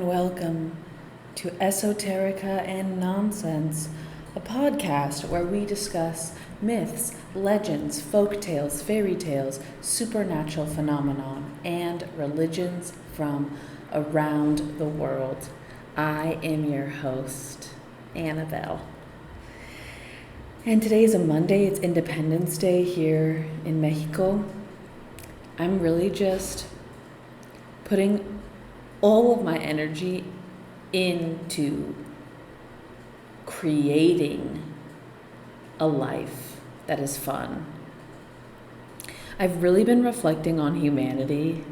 welcome to Esoterica and Nonsense, a podcast where we discuss myths, legends, folk tales, fairy tales, supernatural phenomenon, and religions from around the world. I am your host, Annabelle. And today is a Monday, it's Independence Day here in Mexico. I'm really just putting all of my energy into creating a life that is fun. I've really been reflecting on humanity.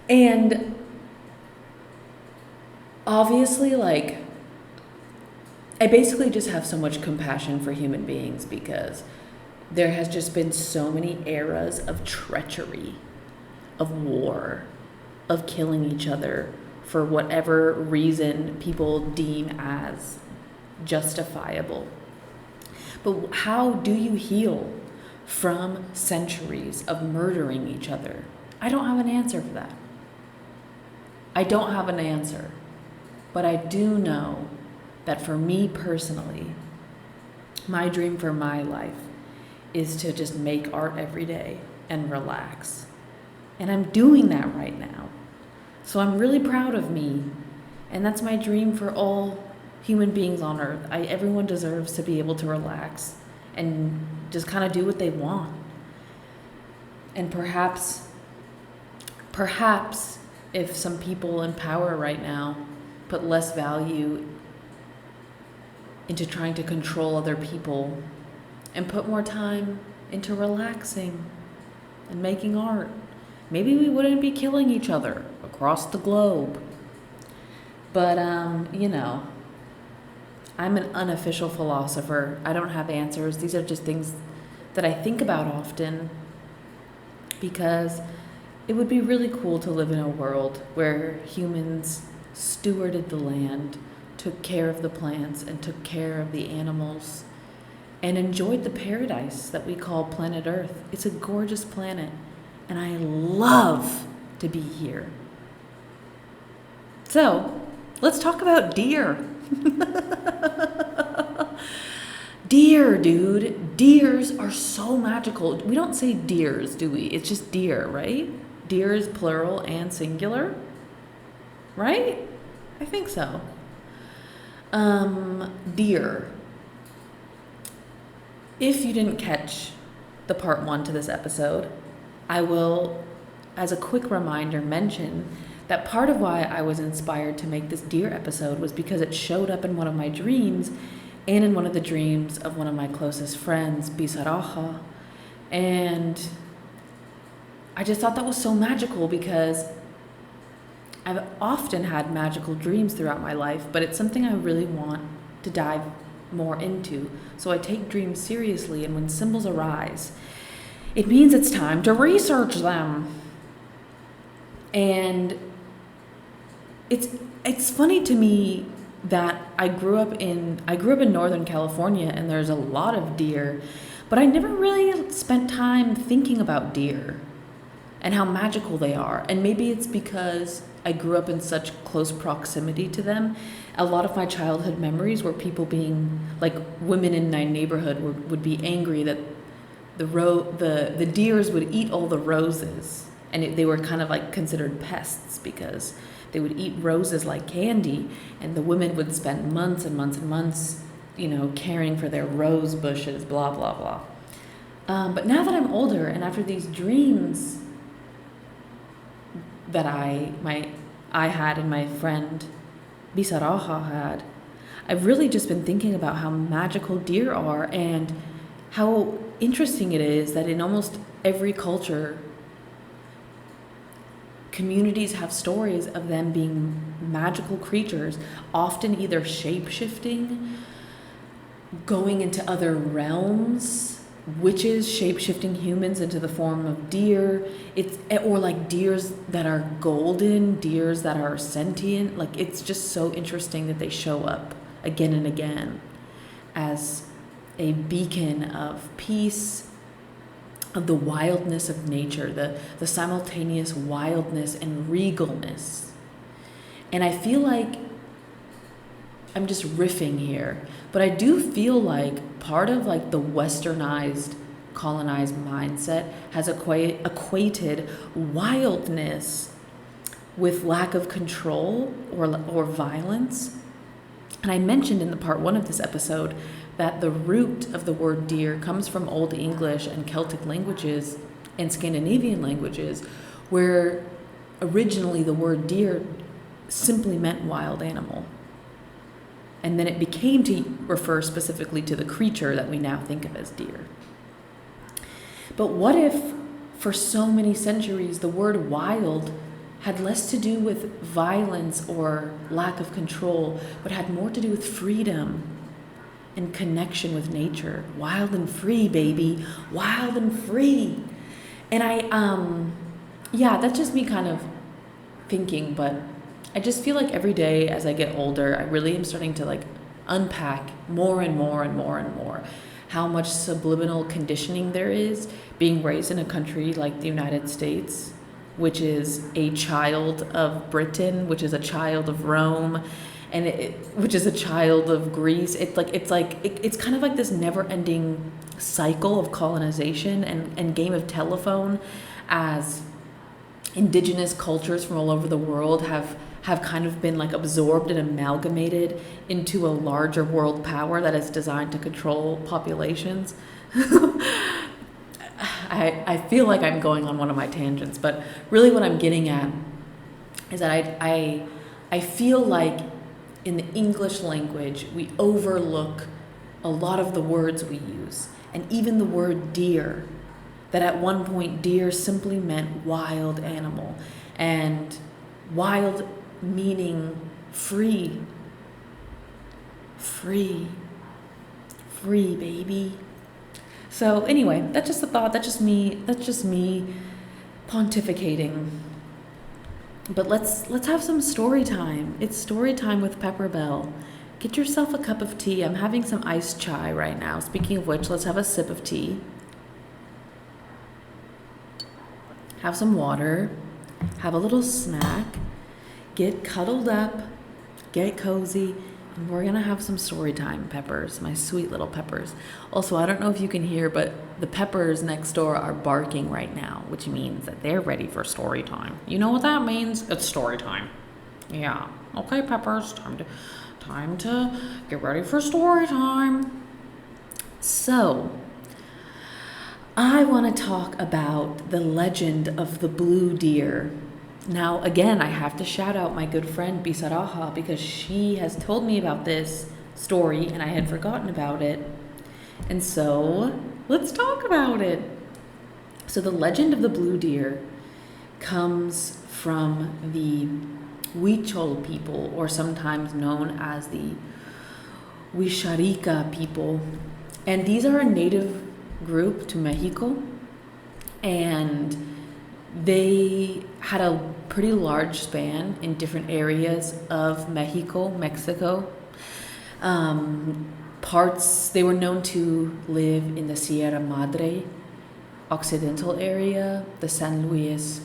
And obviously, I basically just have so much compassion for human beings because there has just been so many eras of treachery, of war, of killing each other for whatever reason people deem as justifiable. But how do you heal from centuries of murdering each other? I don't have an answer for that. I don't have an answer. But I do know that for me personally, my dream for my life is to just make art every day and relax. And I'm doing that right now. So I'm really proud of me. And that's my dream for all human beings on earth. Everyone deserves to be able to relax and just kind of do what they want. And perhaps if some people in power right now put less value into trying to control other people and put more time into relaxing and making art, maybe we wouldn't be killing each other across the globe. But, I'm an unofficial philosopher. I don't have answers. These are just things that I think about often because it would be really cool to live in a world where humans stewarded the land, took care of the plants, and took care of the animals, and enjoyed the paradise that we call planet Earth. It's a gorgeous planet. And I love to be here. So, let's talk about deer. Deer, dude. Deers are so magical. We don't say deers, do we? It's just deer, right? Deer is plural and singular, right? I think so. Deer. If you didn't catch the part 1 to this episode, I will, as a quick reminder, mention that part of why I was inspired to make this deer episode was because it showed up in one of my dreams and in one of the dreams of one of my closest friends, Bisaraja. And I just thought that was so magical because I've often had magical dreams throughout my life, but it's something I really want to dive more into. So I take dreams seriously, and when symbols arise, it means it's time to research them. And it's funny to me that I grew up in Northern California, and there's a lot of deer, but I never really spent time thinking about deer and how magical they are. And maybe it's because I grew up in such close proximity to them. A lot of my childhood memories were people being, like, women in my neighborhood would be angry that the deers would eat all the roses, and they were kind of like considered pests because they would eat roses like candy, and the women would spend months and months and months, caring for their rose bushes, blah, blah, blah. But now that I'm older, and after these dreams that I had and my friend Bisaraja had, I've really just been thinking about how magical deer are and how interesting it is that in almost every culture, communities have stories of them being magical creatures, often either shape-shifting, going into other realms, witches shape-shifting humans into the form of deer, or like deers that are golden, deers that are sentient. Like, it's just so interesting that they show up again and again as a beacon of peace, of the wildness of nature, the simultaneous wildness and regalness And I feel like I'm just riffing here, but I do feel like part of like the westernized, colonized mindset has equated wildness with lack of control or violence. And I mentioned in the part 1 of this episode that the root of the word deer comes from Old English and Celtic languages and Scandinavian languages, where originally the word deer simply meant wild animal. And then it became to refer specifically to the creature that we now think of as deer. But what if, for so many centuries, the word wild had less to do with violence or lack of control, but had more to do with freedom and connection with nature? Wild and free, baby. Wild and free. And that's just me kind of thinking, but I just feel like every day as I get older, I really am starting to like unpack more and more and more and more how much subliminal conditioning there is being raised in a country like the United States, which is a child of Britain, which is a child of Rome, and which is a child of Greece. It's kind of like this never-ending cycle of colonization and game of telephone, as indigenous cultures from all over the world have kind of been like absorbed and amalgamated into a larger world power that is designed to control populations. I feel like I'm going on one of my tangents, but really what I'm getting at is that I feel like in the English language we overlook a lot of the words we use, and even the word deer, that at one point deer simply meant wild animal, and wild meaning free, baby. So anyway, that's just a thought. That's just me pontificating. But let's have some story time. It's story time with Pepper Bell. Get yourself a cup of tea. I'm having some iced chai right now. Speaking of which, let's have a sip of tea. Have some water. Have a little snack. Get cuddled up. Get cozy. And we're going to have some story time, Peppers, my sweet little Peppers. Also, I don't know if you can hear, but the Peppers next door are barking right now, which means that they're ready for story time. You know what that means? It's story time. Yeah. Okay, Peppers, time to get ready for story time. So, I want to talk about the legend of the blue deer. Now, again, I have to shout out my good friend Bisaraha, because she has told me about this story and I had forgotten about it. And so, let's talk about it. So the legend of the blue deer comes from the Huichol people, or sometimes known as the Huixarica people. And these are a native group to Mexico, and they had a pretty large span in different areas of Mexico. They were known to live in the Sierra Madre Occidental area, the San Luis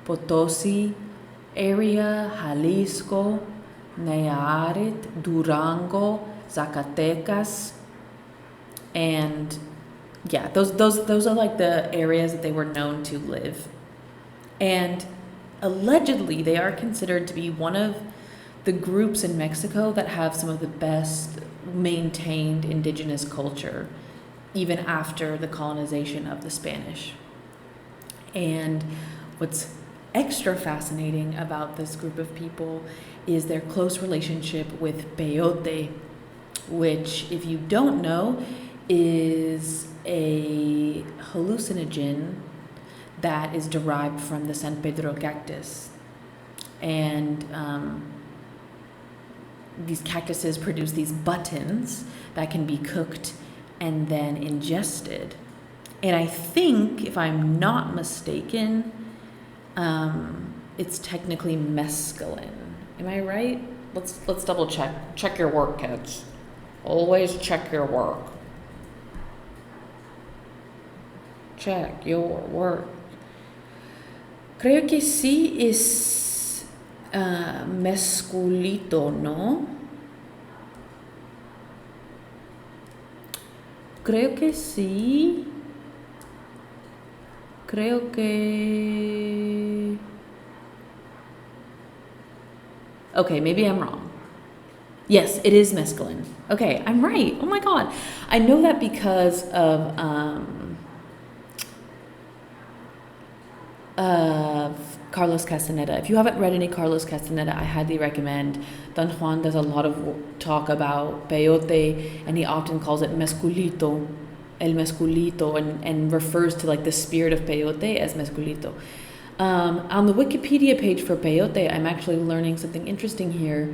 Potosi area, Jalisco, Nayarit, Durango, Zacatecas, and yeah, those are like the areas that they were known to live. And allegedly, they are considered to be one of the groups in Mexico that have some of the best maintained indigenous culture, even after the colonization of the Spanish. And what's extra fascinating about this group of people is their close relationship with peyote, which, if you don't know, is a hallucinogen that is derived from the San Pedro cactus. And these cactuses produce these buttons that can be cooked and then ingested. And I think, if I'm not mistaken, it's technically mescaline. Am I right? Let's double check. Check your work, kids. Always check your work. Check your work. Creo que sí es Mesculito, ¿no? Creo que sí. Creo que... Okay, maybe I'm wrong. Yes, it is mescaline. Okay, I'm right. Oh my God. I know that because of Carlos Castaneda. If you haven't read any Carlos Castaneda, I highly recommend. Don Juan does a lot of talk about peyote, and he often calls it mesculito, el mesculito, and refers to like the spirit of peyote as mesculito. On the Wikipedia page for peyote, I'm actually learning something interesting here,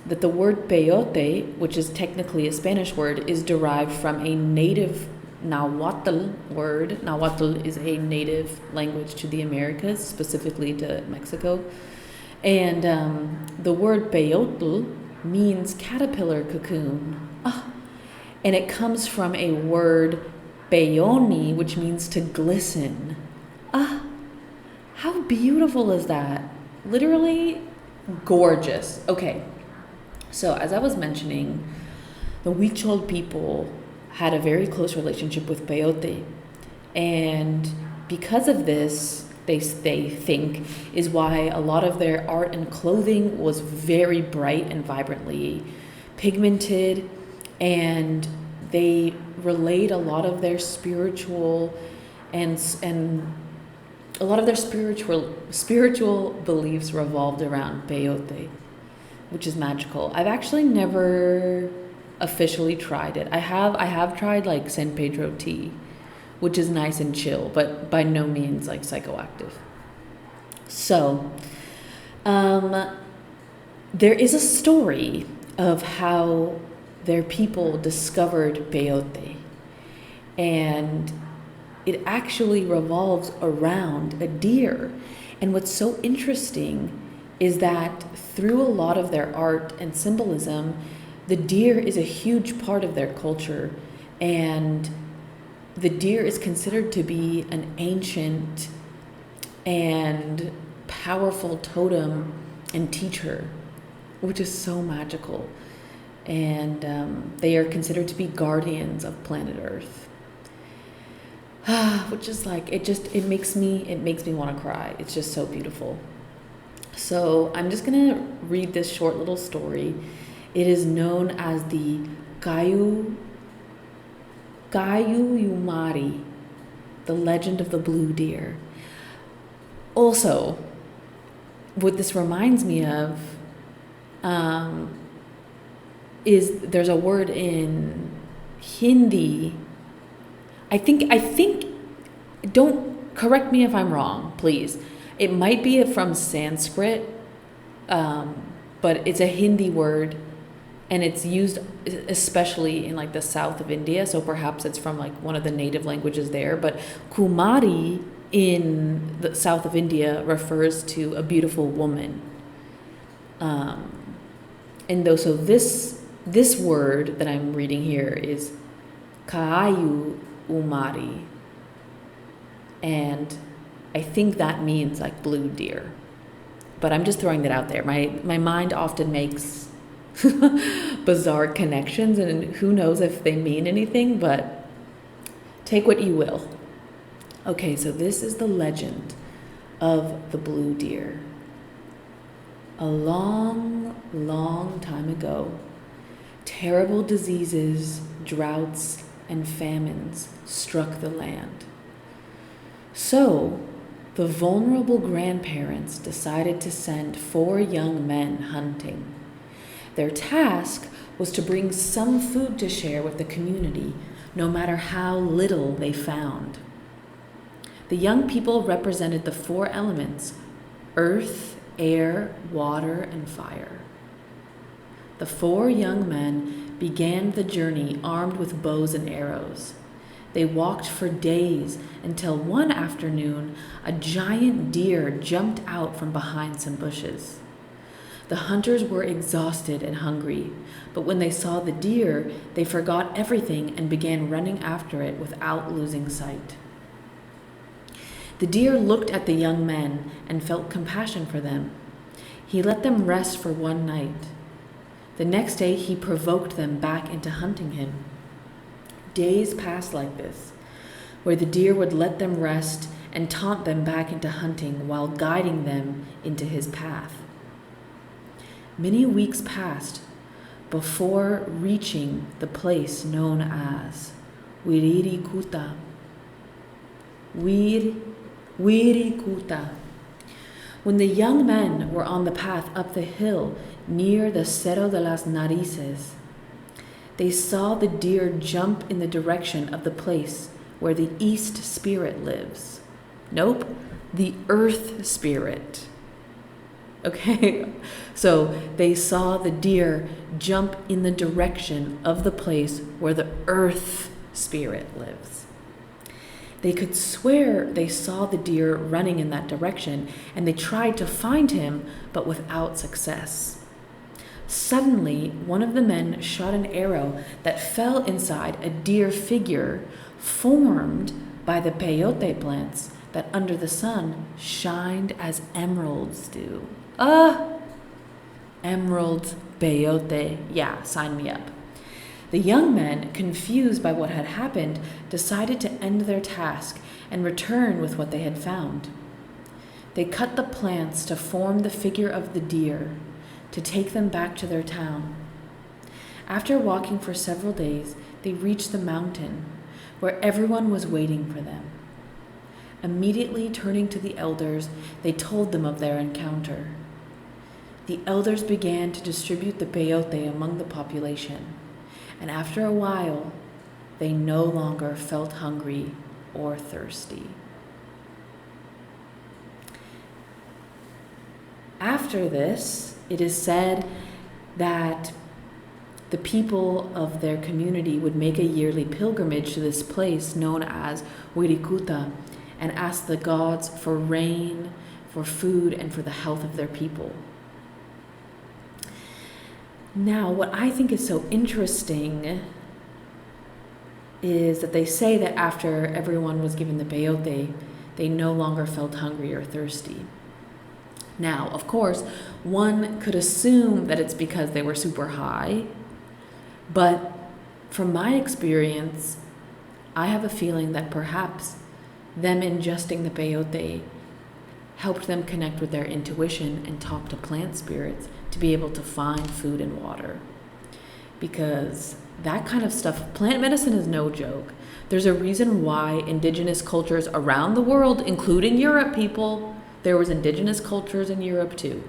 that the word peyote, which is technically a Spanish word, is derived from a native Nahuatl word. Nahuatl is a native language to the Americas, specifically to Mexico. And the word peyote means caterpillar cocoon. And it comes from a word peoni, which means to glisten. How beautiful is that? Literally gorgeous. Okay, so as I was mentioning, the Huichol people had a very close relationship with peyote. And because of this, they think, is why a lot of their art and clothing was very bright and vibrantly pigmented, and they relayed a lot of their spiritual and a lot of their spiritual beliefs revolved around peyote, which is magical. I've actually never officially tried it. I have tried like San Pedro tea, which is nice and chill, but by no means like psychoactive. So, there is a story of how their people discovered peyote, and it actually revolves around a deer. And what's so interesting is that through a lot of their art and symbolism, the deer is a huge part of their culture, and the deer is considered to be an ancient and powerful totem and teacher, which is so magical. And they are considered to be guardians of planet Earth. Which is like, it makes me want to cry. It's just so beautiful. So I'm just gonna read this short little story. It is known as the Gayuyumari, the legend of the blue deer. Also, what this reminds me of is there's a word in Hindi. I think, don't correct me if I'm wrong, please. It might be from Sanskrit, but it's a Hindi word, and it's used especially in like the south of India, so perhaps it's from like one of the native languages there. But Kumari in the south of India refers to a beautiful woman. And though, so this word that I'm reading here is Kaayu Umari, and I think that means like blue deer, but I'm just throwing that out there. My mind often makes bizarre connections, and who knows if they mean anything, but take what you will. Okay, so this is the legend of the blue deer. A long, long time ago, terrible diseases, droughts, and famines struck the land. So, the vulnerable grandparents decided to send 4 young men hunting. Their task was to bring some food to share with the community, no matter how little they found. The young people represented the 4 elements: earth, air, water, and fire. The 4 young men began the journey armed with bows and arrows. They walked for days until one afternoon a giant deer jumped out from behind some bushes. The hunters were exhausted and hungry, but when they saw the deer, they forgot everything and began running after it without losing sight. The deer looked at the young men and felt compassion for them. He let them rest for one night. The next day he provoked them back into hunting him. Days passed like this, where the deer would let them rest and taunt them back into hunting while guiding them into his path. Many weeks passed before reaching the place known as Wirikuta. Wirikuta. When the young men were on the path up the hill near the Cerro de las Narices, they saw the deer jump in the direction of the place where the East Spirit lives. Nope, the Earth Spirit. Okay, so they saw the deer jump in the direction of the place where the Earth Spirit lives. They could swear they saw the deer running in that direction, and they tried to find him, but without success. Suddenly, one of the men shot an arrow that fell inside a deer figure formed by the peyote plants that under the sun shined as emeralds do. Emerald, peyote, yeah, sign me up. The young men, confused by what had happened, decided to end their task and return with what they had found. They cut the plants to form the figure of the deer to take them back to their town. After walking for several days, they reached the mountain where everyone was waiting for them. Immediately turning to the elders, they told them of their encounter. The elders began to distribute the peyote among the population, and after a while, they no longer felt hungry or thirsty. After this, it is said that the people of their community would make a yearly pilgrimage to this place known as Wirikuta and ask the gods for rain, for food, and for the health of their people. Now, what I think is so interesting is that they say that after everyone was given the peyote, they no longer felt hungry or thirsty. Now, of course, one could assume that it's because they were super high, but from my experience, I have a feeling that perhaps them ingesting the peyote helped them connect with their intuition and talk to plant spirits to be able to find food and water. Because that kind of stuff, plant medicine is no joke. There's a reason why indigenous cultures around the world, including Europe, people, there was indigenous cultures in Europe too.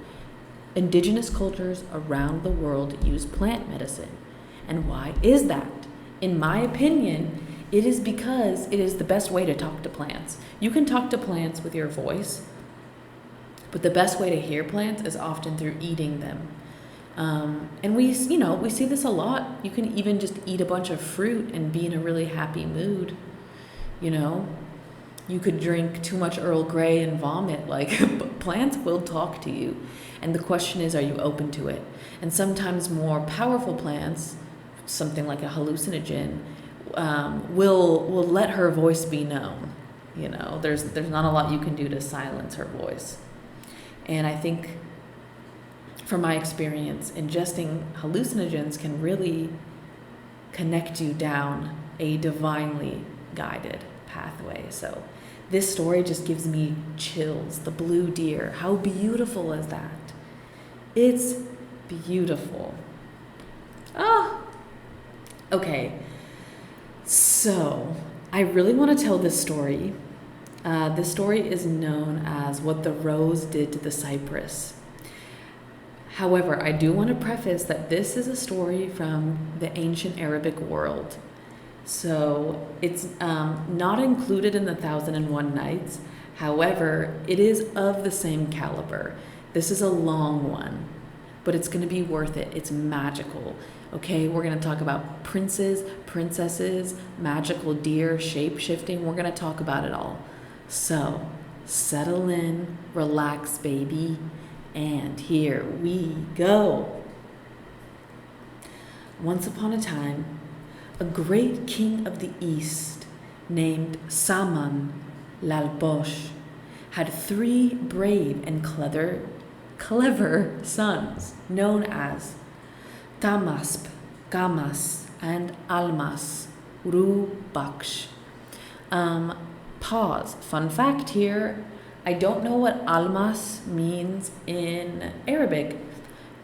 Indigenous cultures around the world use plant medicine. And why is that? In my opinion, it is because it is the best way to talk to plants. You can talk to plants with your voice, but the best way to hear plants is often through eating them. And we see this a lot. You can even just eat a bunch of fruit and be in a really happy mood. You could drink too much Earl Grey and vomit. But plants will talk to you. And the question is, are you open to it? And sometimes more powerful plants, something like a hallucinogen, will let her voice be known. There's not a lot you can do to silence her voice. And I think, from my experience, ingesting hallucinogens can really connect you down a divinely guided pathway. So this story just gives me chills. The blue deer, how beautiful is that? It's beautiful. Okay. So I really want to tell this story. This story is known as What the Rose Did to the Cypress. However, I do want to preface that this is a story from the ancient Arabic world. So it's not included in the 1001 Nights. However, it is of the same caliber. This is a long one, but it's going to be worth it. It's magical. Okay, we're going to talk about princes, princesses, magical deer, shape-shifting. We're going to talk about it all. So settle in, relax, baby, and here we go. Once upon a time, a great king of the East named Saman Lalposh had 3 brave and clever sons, known as Tamasp, Gamas, and Almas, Rubaksh. Pause. Fun fact here. I don't know what almas means in Arabic,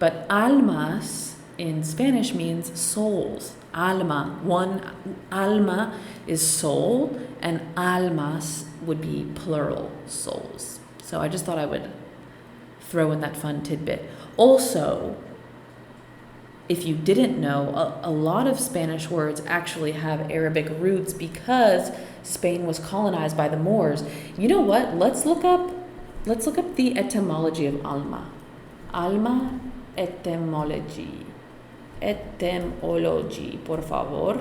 but almas in Spanish means souls. Alma. One alma is soul, and almas would be plural souls. So I just thought I would throw in that fun tidbit. Also, if you didn't know, a lot of Spanish words actually have Arabic roots because Spain was colonized by the Moors. You know what? Let's look up the etymology of alma. Alma etymology. Etymology, por favor.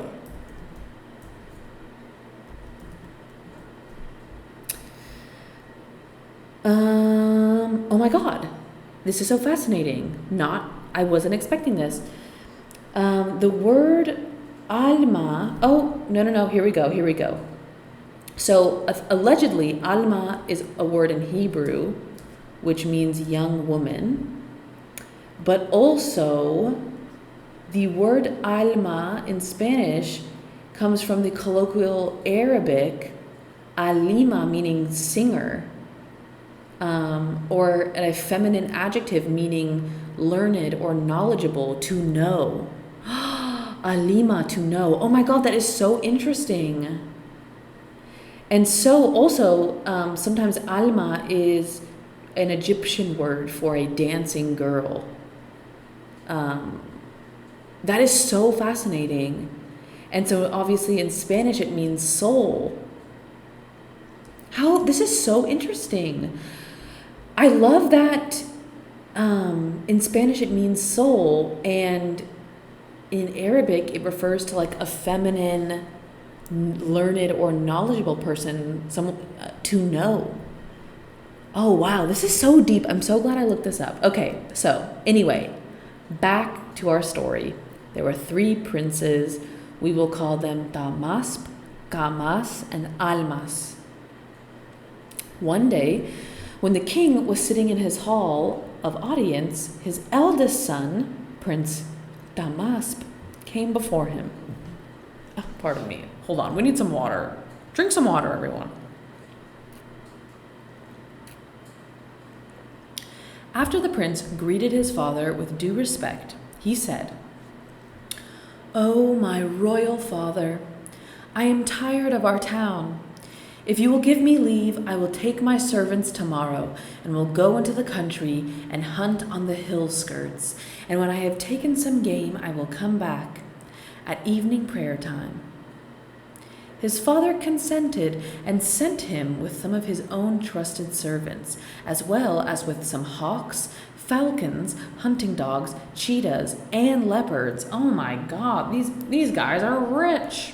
Oh my God, this is so fascinating. I wasn't expecting this. The word alma, no, here we go. So allegedly, alma is a word in Hebrew, which means young woman. But also, the word alma in Spanish comes from the colloquial Arabic alima, meaning singer, or a feminine adjective meaning learned or knowledgeable, to know. Alima, to know. Oh my God, that is so interesting. And so also, sometimes alma is an Egyptian word for a dancing girl. That is so fascinating. And so obviously in Spanish it means soul. This is so interesting. I love that in Spanish it means soul, and in Arabic it refers to like a feminine, learned or knowledgeable person, someone to know. Oh wow, this is so deep. I'm so glad I looked this up. Okay, so anyway, back to our story. There were 3 princes. We will call them Tamasp, Gamas, and Almas. One day, when the king was sitting in his hall of audience, his eldest son, Prince Tamasp, came before him. Oh, pardon me. Hold on. We need some water. Drink some water, everyone. After the prince greeted his father with due respect, he said, "Oh, my royal father, I am tired of our town. If you will give me leave, I will take my servants tomorrow and will go into the country and hunt on the hill skirts. And when I have taken some game, I will come back at evening prayer time." His father consented and sent him with some of his own trusted servants, as well as with some hawks, falcons, hunting dogs, cheetahs, and leopards. Oh my God, these guys are rich.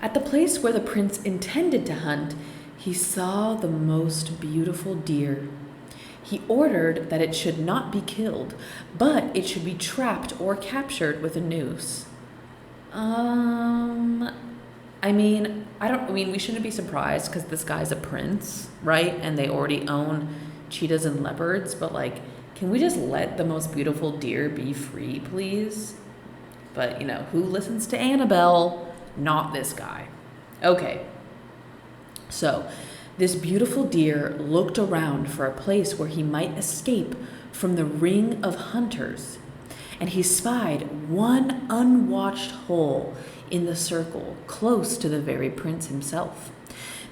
At the place where the prince intended to hunt, he saw the most beautiful deer. He ordered that it should not be killed, but it should be trapped or captured with a noose. We shouldn't be surprised because this guy's a prince, right? And they already own cheetahs and leopards, but can we just let the most beautiful deer be free, please? But, who listens to Annabelle? Not this guy. Okay. So, this beautiful deer looked around for a place where he might escape from the ring of hunters, and he spied one unwatched hole in the circle, close to the very prince himself.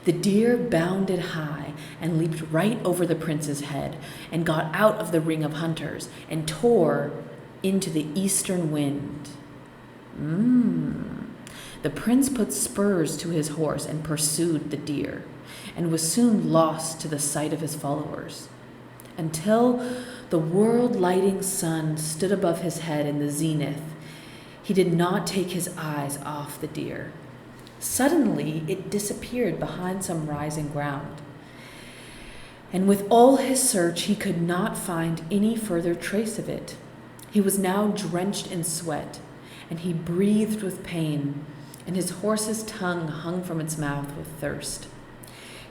The deer bounded high and leaped right over the prince's head and got out of the ring of hunters and tore into the eastern wind. The prince put spurs to his horse and pursued the deer, and was soon lost to the sight of his followers, until the world-lighting sun stood above his head in the zenith. He did not take his eyes off the deer. Suddenly, it disappeared behind some rising ground, and with all his search, he could not find any further trace of it. He was now drenched in sweat, and he breathed with pain, and his horse's tongue hung from its mouth with thirst.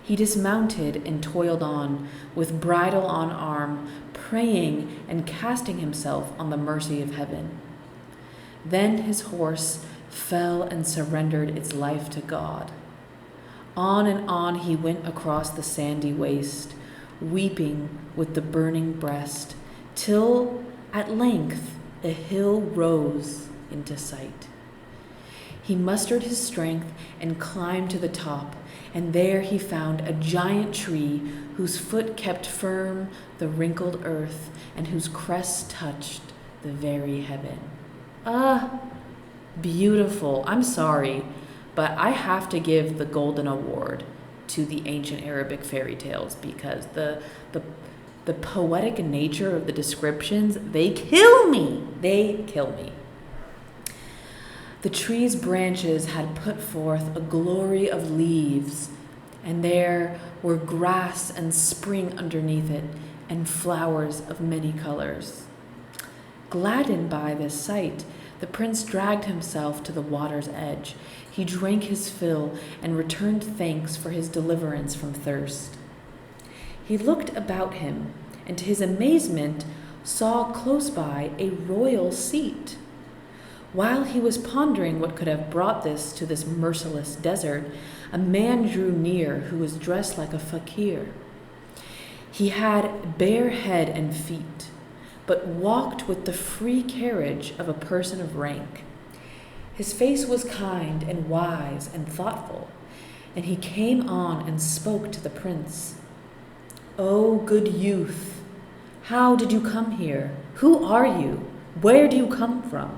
He dismounted and toiled on, with bridle on arm, praying and casting himself on the mercy of heaven. Then his horse fell and surrendered its life to God. On and on he went across the sandy waste, weeping with the burning breast, till at length a hill rose into sight. He mustered his strength and climbed to the top, and there he found a giant tree whose foot kept firm the wrinkled earth and whose crest touched the very heaven. Ah, beautiful. I'm sorry, but I have to give the Golden Award to the ancient Arabic fairy tales because the poetic nature of the descriptions, they kill me. They kill me. The tree's branches had put forth a glory of leaves, and there were grass and spring underneath it, and flowers of many colors. Gladdened by this sight, the prince dragged himself to the water's edge. He drank his fill and returned thanks for his deliverance from thirst. He looked about him, and to his amazement saw close by a royal seat. While he was pondering what could have brought this to this merciless desert, a man drew near who was dressed like a fakir. He had bare head and feet, but walked with the free carriage of a person of rank. His face was kind and wise and thoughtful, and he came on and spoke to the prince. "O good youth, how did you come here? Who are you? Where do you come from?"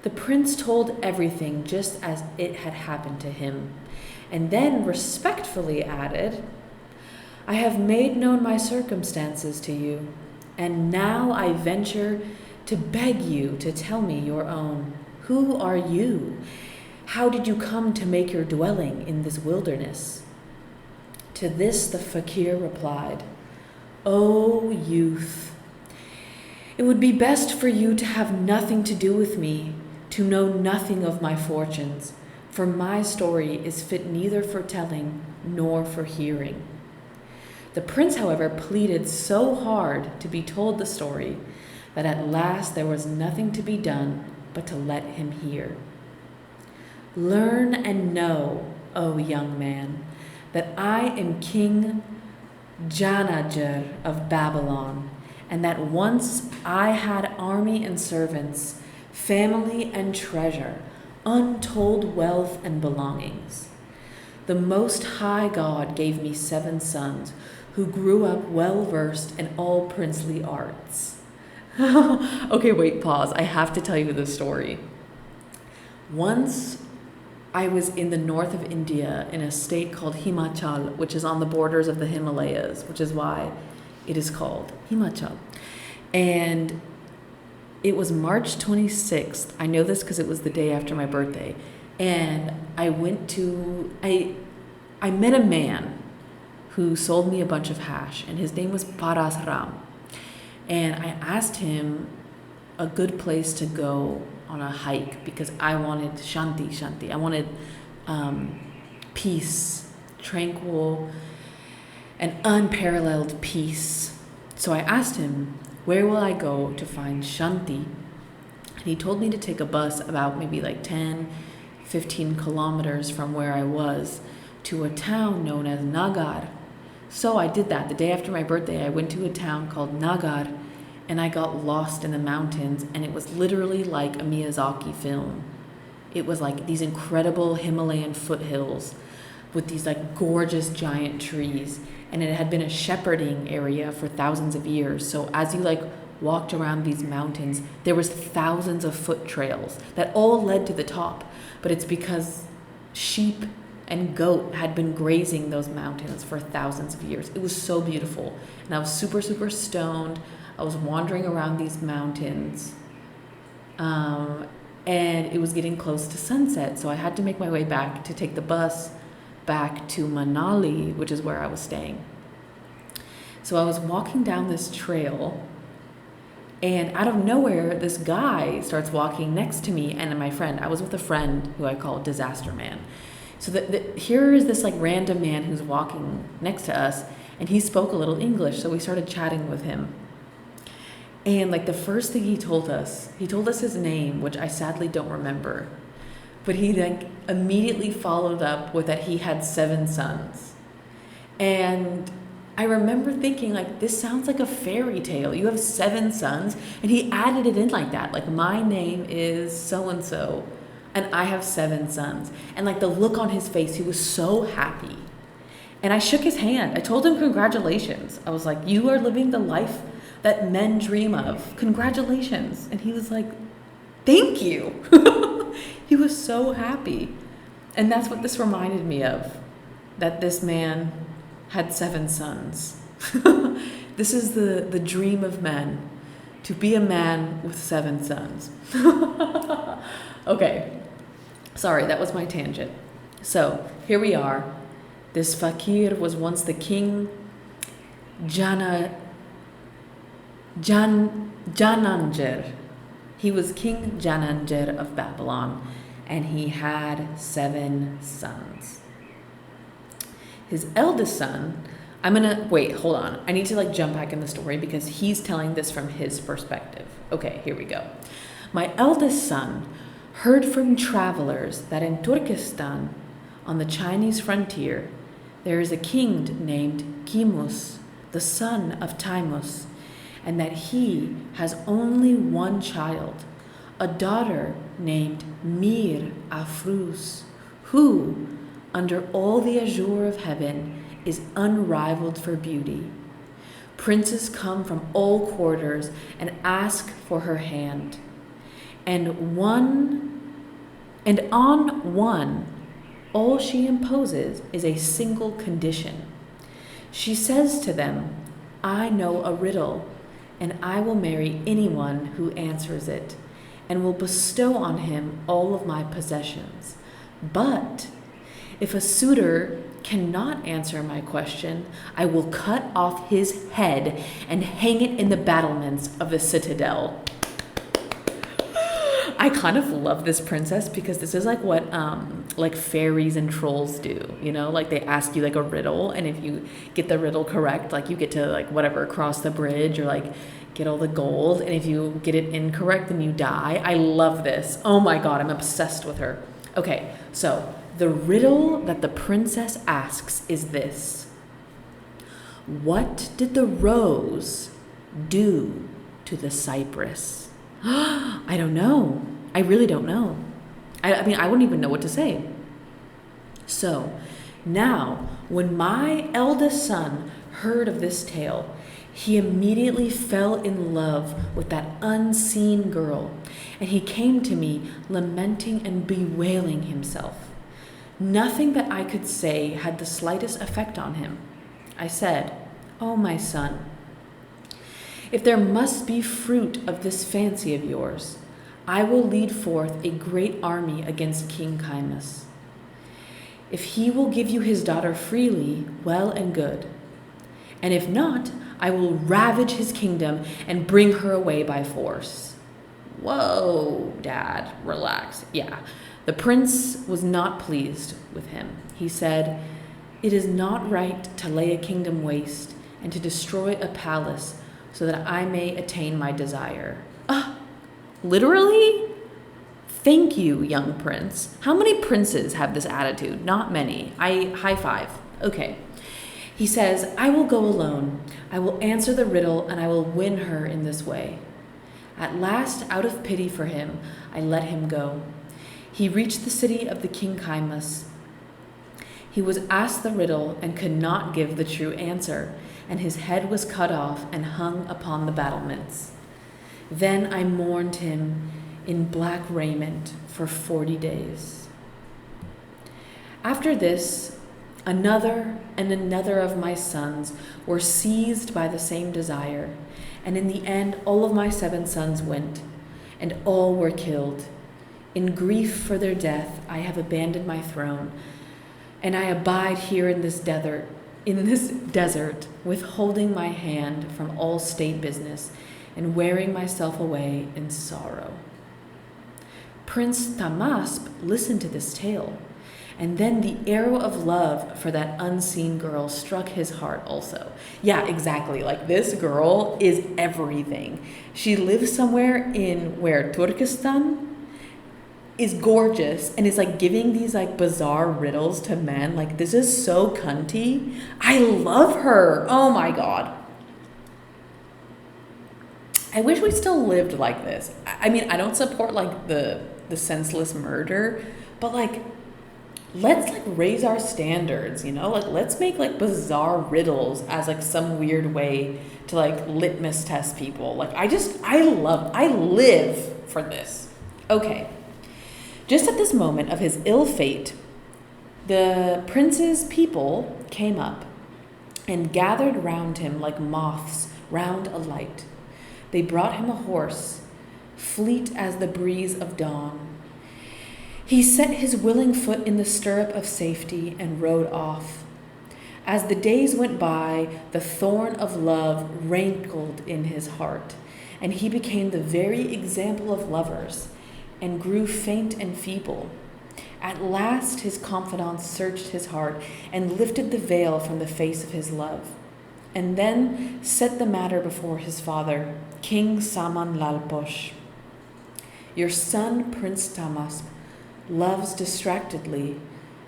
The prince told everything just as it had happened to him, and then respectfully added, "I have made known my circumstances to you, and now I venture to beg you to tell me your own. Who are you? How did you come to make your dwelling in this wilderness?" To this the fakir replied, "O youth, it would be best for you to have nothing to do with me, to know nothing of my fortunes, for my story is fit neither for telling nor for hearing." The prince, however, pleaded so hard to be told the story that at last there was nothing to be done but to let him hear. "Learn and know, O young man, that I am King Janajer of Babylon, and that once I had army and servants, family and treasure, untold wealth and belongings. The Most High God gave me 7 sons who grew up well-versed in all princely arts." Okay, wait, pause. I have to tell you the story. Once I was in the north of India in a state called Himachal, which is on the borders of the Himalayas, which is why it is called Himachal. And it was March 26th. I know this because it was the day after my birthday. And I met a man who sold me a bunch of hash, and his name was Parasram. And I asked him a good place to go on a hike because I wanted shanti. I wanted peace, tranquil and unparalleled peace. So I asked him, where will I go to find shanti? And he told me to take a bus about maybe like 10, 15 kilometers from where I was to a town known as Nagar. So I did that. The day after my birthday, I went to a town called Nagar, and I got lost in the mountains, and it was literally like a Miyazaki film. It was like these incredible Himalayan foothills with these like gorgeous giant trees, and it had been a shepherding area for thousands of years. So as you like walked around these mountains, there was thousands of foot trails that all led to the top, but it's because sheep and goat had been grazing those mountains for thousands of years. It was so beautiful, and I was super, super stoned. I was wandering around these mountains, and it was getting close to sunset, so I had to make my way back to take the bus back to Manali, which is where I was staying. So I was walking down this trail, and out of nowhere, this guy starts walking next to me and my friend. I was with a friend who I call Disaster Man. So here is this like random man who's walking next to us, and he spoke a little English, so we started chatting with him. And like the first thing he told us his name, which I sadly don't remember, but he then immediately followed up with that he had 7 sons. And I remember thinking, like, this sounds like a fairy tale. You have 7 sons, and he added it in like that. Like, my name is so-and-so, and I have 7 sons. And like the look on his face, he was so happy. And I shook his hand. I told him congratulations. I was like, you are living the life that men dream of. Congratulations. And he was like, thank you. He was so happy. And that's what this reminded me of, that this man had 7 sons. This is the dream of men, to be a man with 7 sons. Okay, sorry, that was my tangent. So here we are. This fakir was once the king Jananger. He was King Jananger of Babylon, and he had 7 sons. His eldest son, hold on. I need to like jump back in the story because he's telling this from his perspective. Okay, here we go. My eldest son heard from travelers that in Turkestan, on the Chinese frontier, there is a king named Kimus, the son of Timus, and that he has only one child, a daughter named Mir Afruz, who, under all the azure of heaven, is unrivaled for beauty. Princes come from all quarters and ask for her hand. And on one, all she imposes is a single condition. She says to them, I know a riddle, and I will marry anyone who answers it, and will bestow on him all of my possessions. But if a suitor cannot answer my question, I will cut off his head and hang it in the battlements of the citadel. I kind of love this princess because this is like what like fairies and trolls do, you know, like they ask you like a riddle, and if you get the riddle correct, like you get to like whatever, cross the bridge or like get all the gold, and if you get it incorrect then you die. I love this. Oh my god, I'm obsessed with her. Okay, so the riddle that the princess asks is this: what did the rose do to the cypress? I don't know. I really don't know. I mean, I wouldn't even know what to say. So now, when my eldest son heard of this tale, he immediately fell in love with that unseen girl, and he came to me lamenting and bewailing himself. Nothing that I could say had the slightest effect on him. I said, "Oh, my son, if there must be fruit of this fancy of yours, I will lead forth a great army against King Chimus. If he will give you his daughter freely, well and good. And if not, I will ravage his kingdom and bring her away by force." Whoa, Dad, relax. Yeah, the prince was not pleased with him. He said, "It is not right to lay a kingdom waste and to destroy a palace so that I may attain my desire." Literally? Thank you, young prince. How many princes have this attitude? Not many. I high five. Okay. He says, "I will go alone. I will answer the riddle and I will win her in this way." At last, out of pity for him, I let him go. He reached the city of the King Chimus. He was asked the riddle and could not give the true answer, and his head was cut off and hung upon the battlements. Then I mourned him in black raiment for 40 days. After this, another and another of my sons were seized by the same desire, and in the end all of my 7 sons went, and all were killed. In grief for their death, I have abandoned my throne, and I abide here in this desert, withholding my hand from all state business and wearing myself away in sorrow. Prince Tamasp listened to this tale, And then the arrow of love for that unseen girl struck his heart also. Yeah, exactly. Like, this girl is everything. She lives somewhere in where Turkestan, is gorgeous and is like giving these like bizarre riddles to men. Like, this is so cunty. I love her. Oh my God. I wish we still lived like this. I mean, I don't support like the senseless murder, but like, let's like raise our standards, you know? Like, let's make like bizarre riddles as like some weird way to like litmus test people. Like, I live for this. Okay. Just at this moment of his ill fate, the prince's people came up and gathered round him like moths round a light. They brought him a horse, fleet as the breeze of dawn. He set his willing foot in the stirrup of safety and rode off. As the days went by, the thorn of love rankled in his heart, and he became the very example of lovers, and grew faint and feeble. At last his confidants searched his heart and lifted the veil from the face of his love, and then set the matter before his father, King Saman Lalposh. Your son, Prince Tamas, loves distractedly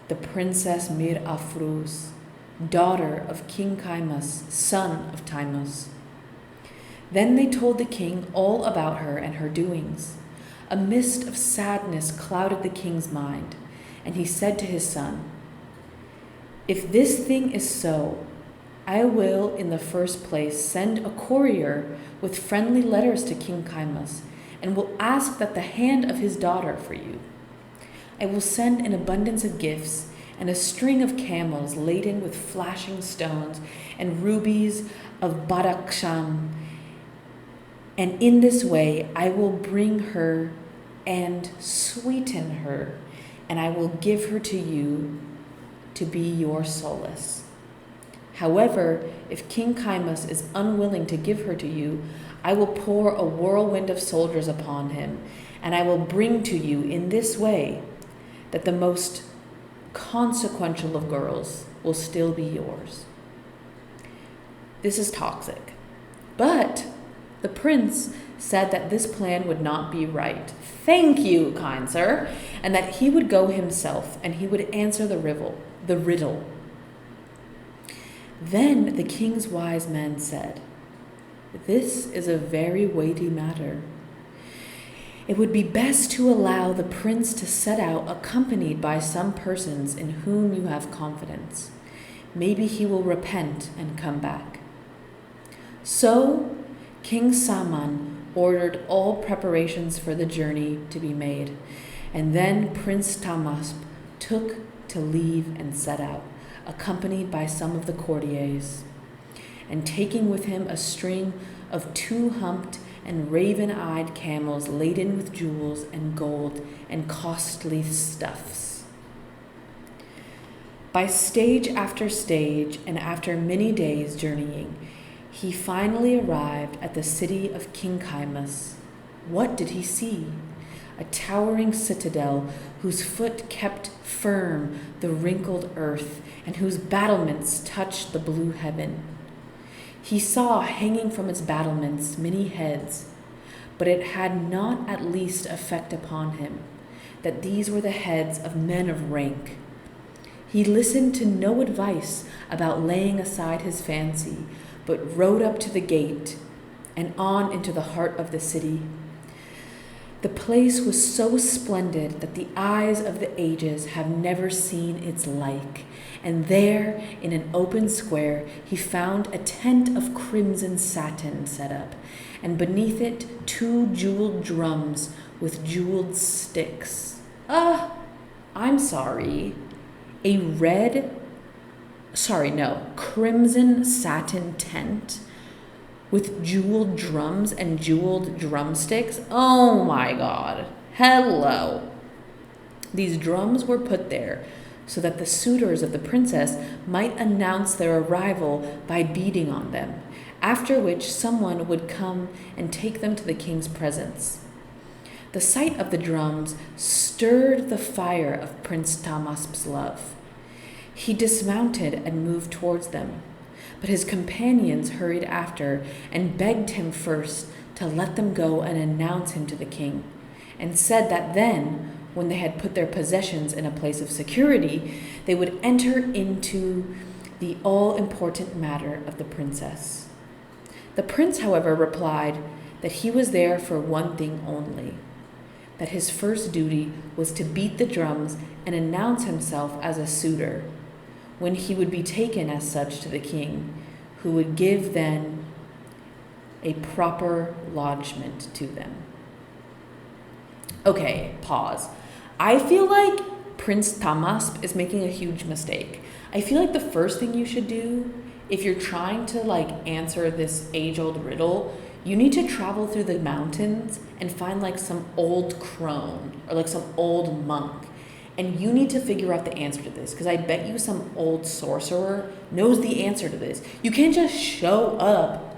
the Princess Mir Afruz, daughter of King Kaimas, son of Timos. Then they told the king all about her and her doings. A mist of sadness clouded the king's mind, and he said to his son, if this thing is so, I will in the first place send a courier with friendly letters to King Kaimas, and will ask that the hand of his daughter for you. I will send an abundance of gifts and a string of camels laden with flashing stones and rubies of Badakhshan, and in this way I will bring her and sweeten her, and I will give her to you to be your solace. However, if King Kaimas is unwilling to give her to you, I will pour a whirlwind of soldiers upon him, and I will bring to you in this way that the most consequential of girls will still be yours. This is toxic. But the prince said that this plan would not be right. Thank you, kind sir. And that he would go himself and he would answer the riddle. Then the king's wise men said, this is a very weighty matter. It would be best to allow the prince to set out accompanied by some persons in whom you have confidence. Maybe he will repent and come back. So King Saman ordered all preparations for the journey to be made, and then Prince Tamasp took to leave and set out, accompanied by some of the courtiers, and taking with him a string of 2-humped and raven-eyed camels laden with jewels and gold and costly stuffs. By stage after stage, and after many days' journeying, he finally arrived at the city of King Kaimas. What did he see? A towering citadel whose foot kept firm the wrinkled earth and whose battlements touched the blue heaven. He saw hanging from its battlements many heads, but it had not at least effect upon him that these were the heads of men of rank. He listened to no advice about laying aside his fancy, but rode up to the gate and on into the heart of the city. The place was so splendid that the eyes of the ages have never seen its like. And there, in an open square, he found a tent of crimson satin set up, and beneath it 2 jeweled drums with jeweled sticks. I'm sorry. Crimson satin tent with jeweled drums and jeweled drumsticks. Oh my God. Hello. These drums were put there so that the suitors of the princess might announce their arrival by beating on them, after which someone would come and take them to the king's presence. The sight of the drums stirred the fire of Prince Tamasp's love. He dismounted and moved towards them, but his companions hurried after and begged him first to let them go and announce him to the king, and said that then, when they had put their possessions in a place of security, they would enter into the all-important matter of the princess. The prince, however, replied that he was there for one thing only, that his first duty was to beat the drums and announce himself as a suitor, when he would be taken as such to the king, who would give then a proper lodgment to them. Okay, pause. I feel like Prince Tamasp is making a huge mistake. I feel like the first thing you should do, if you're trying to answer this age-old riddle, you need to travel through the mountains and find some old crone or some old monk. And you need to figure out the answer to this, because I bet you some old sorcerer knows the answer to this. You can't just show up.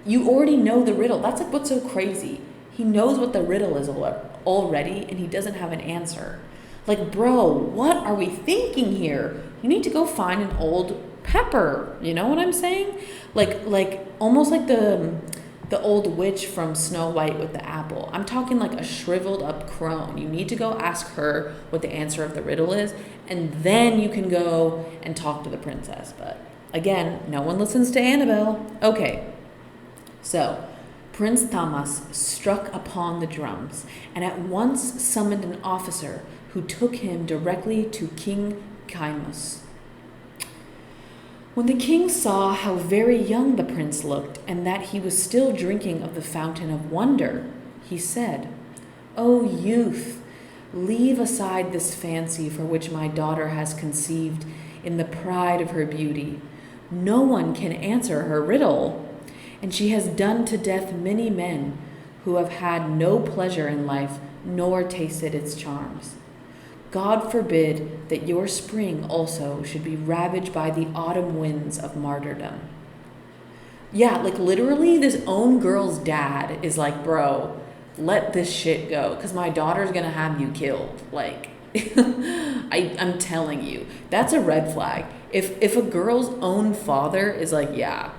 You already know the riddle. That's what's so crazy. He knows what the riddle is already, and he doesn't have an answer. Bro, what are we thinking here? You need to go find an old pepper. You know what I'm saying? Almost like the old witch from Snow White with the apple. I'm talking a shriveled up crone. You need to go ask her what the answer of the riddle is, and then you can go and talk to the princess. But again, no one listens to Annabelle. Okay, so Prince Tamas struck upon the drums and at once summoned an officer who took him directly to King Chimus. When the king saw how very young the prince looked and that he was still drinking of the fountain of wonder, he said, "O youth, leave aside this fancy for which my daughter has conceived in the pride of her beauty. No one can answer her riddle, and she has done to death many men who have had no pleasure in life nor tasted its charms. God forbid that your spring also should be ravaged by the autumn winds of martyrdom." Yeah, literally this own girl's dad is bro, let this shit go, because my daughter's gonna have you killed. I'm telling you, that's a red flag. If a girl's own father is yeah,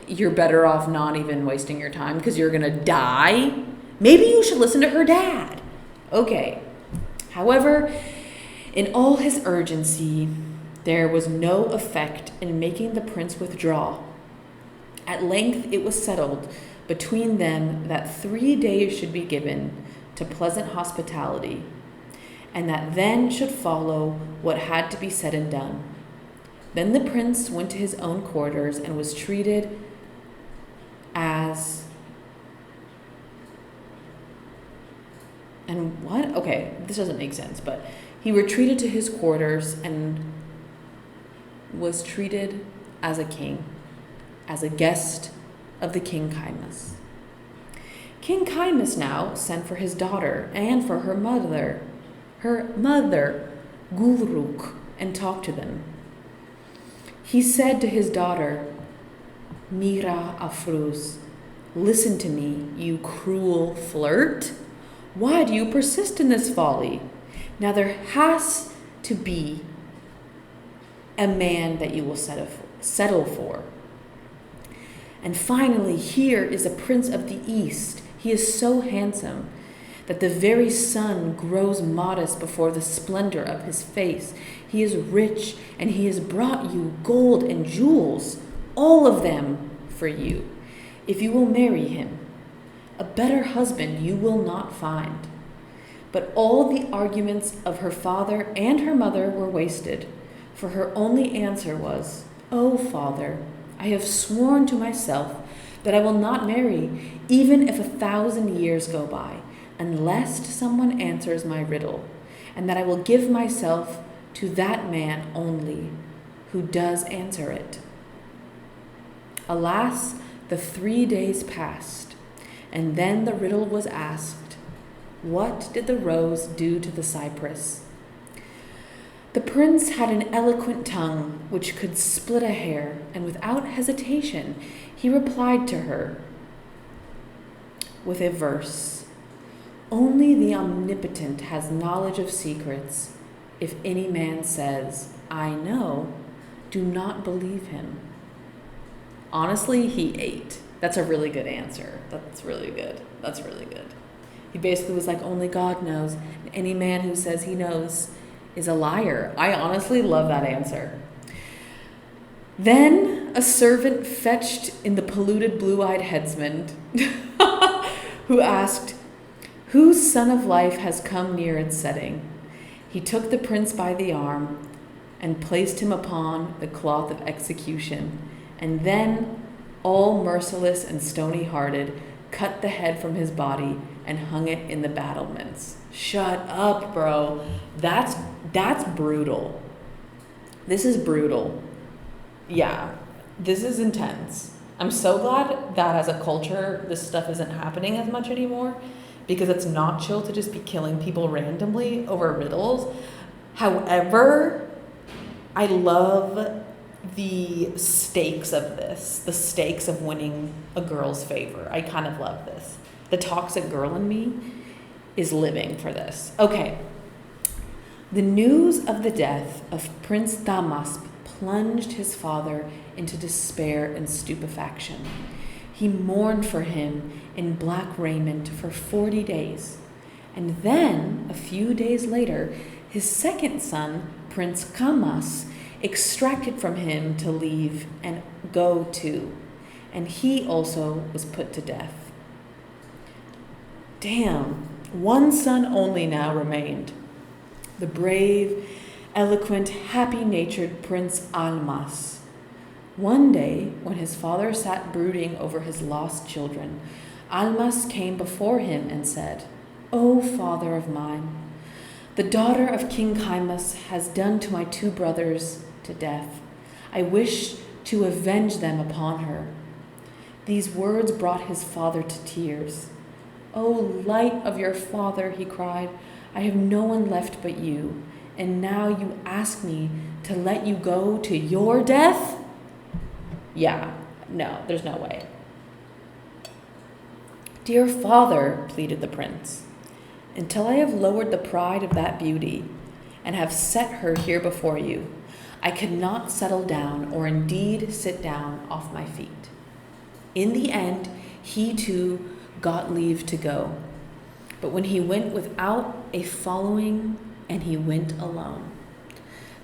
you're better off not even wasting your time because you're gonna die, maybe you should listen to her dad. Okay. However, in all his urgency, there was no effect in making the prince withdraw. At length it was settled between them that 3 days should be given to pleasant hospitality, and that then should follow what had to be said and done. Then the prince went to his own quarters and was treated as... And what? Okay, this doesn't make sense, but he retreated to his quarters and was treated as a king, as a guest of the King Chimus. King Chimus now sent for his daughter and for her mother, Gulruk, and talked to them. He said to his daughter, "Mira Afruz, listen to me, you cruel flirt. Why do you persist in this folly? Now there has to be a man that you will settle for. And finally, here is a prince of the East. He is so handsome that the very sun grows modest before the splendor of his face. He is rich, and he has brought you gold and jewels, all of them for you, if you will marry him. A better husband you will not find." But all the arguments of her father and her mother were wasted, for her only answer was, "O father, I have sworn to myself that I will not marry, even if 1,000 years go by, unless someone answers my riddle, and that I will give myself to that man only who does answer it." Alas, the 3 days passed, and then the riddle was asked, "What did the rose do to the cypress?" The prince had an eloquent tongue which could split a hair, and without hesitation he replied to her with a verse. Only the omnipotent has knowledge of secrets. If any man says, I know, do not believe him. Honestly, he ate. That's a really good answer. That's really good. He basically was like, only God knows. Any man who says he knows is a liar. I honestly love that answer. Then a servant fetched in the polluted blue-eyed headsman who asked, whose sun of life has come near its setting? He took the prince by the arm and placed him upon the cloth of execution, and then, all merciless and stony-hearted, cut the head from his body and hung it in the battlements. Shut up, bro. That's brutal. This is brutal. Yeah, this is intense. I'm so glad that as a culture, this stuff isn't happening as much anymore, because it's not chill to just be killing people randomly over riddles. However, I love the stakes of this, the stakes of winning a girl's favor. I kind of love this. The toxic girl in me is living for this. Okay. The news of the death of Prince Damasp plunged his father into despair and stupefaction. He mourned for him in black raiment for 40 days. And then, a few days later, his second son, Prince Kamas, extracted from him to leave and go too. And he also was put to death. Damn, one son only now remained. The brave, eloquent, happy-natured Prince Almas. One day, when his father sat brooding over his lost children, Almas came before him and said, O father of mine, the daughter of King Chimus has done to my two brothers to death. I wish to avenge them upon her. These words brought his father to tears. O light of your father, he cried, I have no one left but you, and now you ask me to let you go to your death? Yeah, no, there's no way. Dear father, pleaded the prince, until I have lowered the pride of that beauty and have set her here before you, I could not settle down or indeed sit down off my feet. In the end, he too got leave to go. But when he went without a following, and he went alone.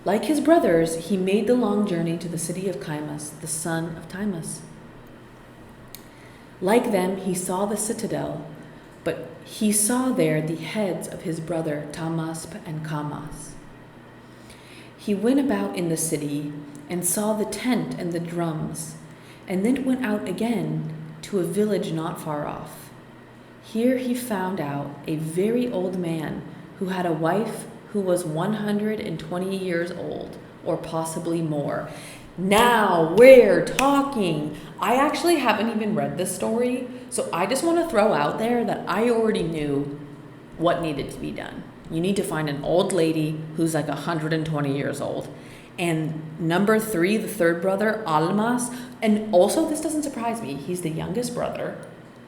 Like his brothers, he made the long journey to the city of Chimus, the son of Timus. Like them, he saw the citadel, but he saw there the heads of his brother Tamasp and Kamas. He went about in the city and saw the tent and the drums, and then went out again to a village not far off. Here he found out a very old man who had a wife who was 120 years old, or possibly more. Now we're talking. I actually haven't even read this story, so I just want to throw out there that I already knew what needed to be done. You need to find an old lady who's like 120 years old. And number 3, the third brother, Almas, and also this doesn't surprise me, he's the youngest brother.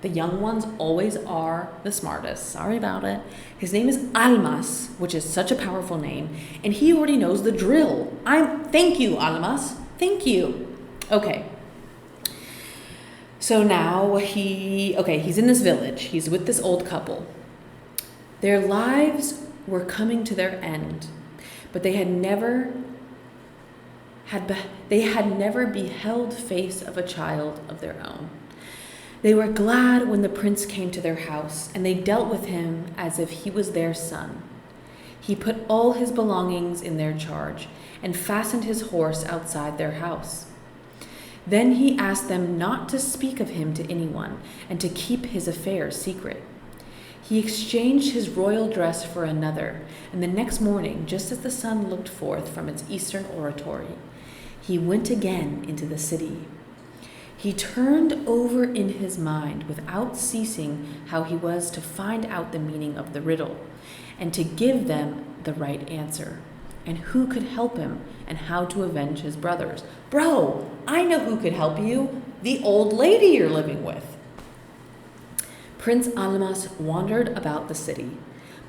The young ones always are the smartest. Sorry about it. His name is Almas, which is such a powerful name, and he already knows the drill. Thank you, Almas. Thank you. Okay. So now he's in this village. He's with this old couple. Their lives were coming to their end, but they had never beheld face of a child of their own. They were glad when the prince came to their house, and they dealt with him as if he was their son. He put all his belongings in their charge and fastened his horse outside their house. Then he asked them not to speak of him to anyone and to keep his affairs secret. He exchanged his royal dress for another, and the next morning, just as the sun looked forth from its eastern oratory, he went again into the city. He turned over in his mind without ceasing how he was to find out the meaning of the riddle and to give them the right answer, and who could help him and how to avenge his brothers. Bro, I know who could help you. The old lady you're living with. Prince Almas wandered about the city,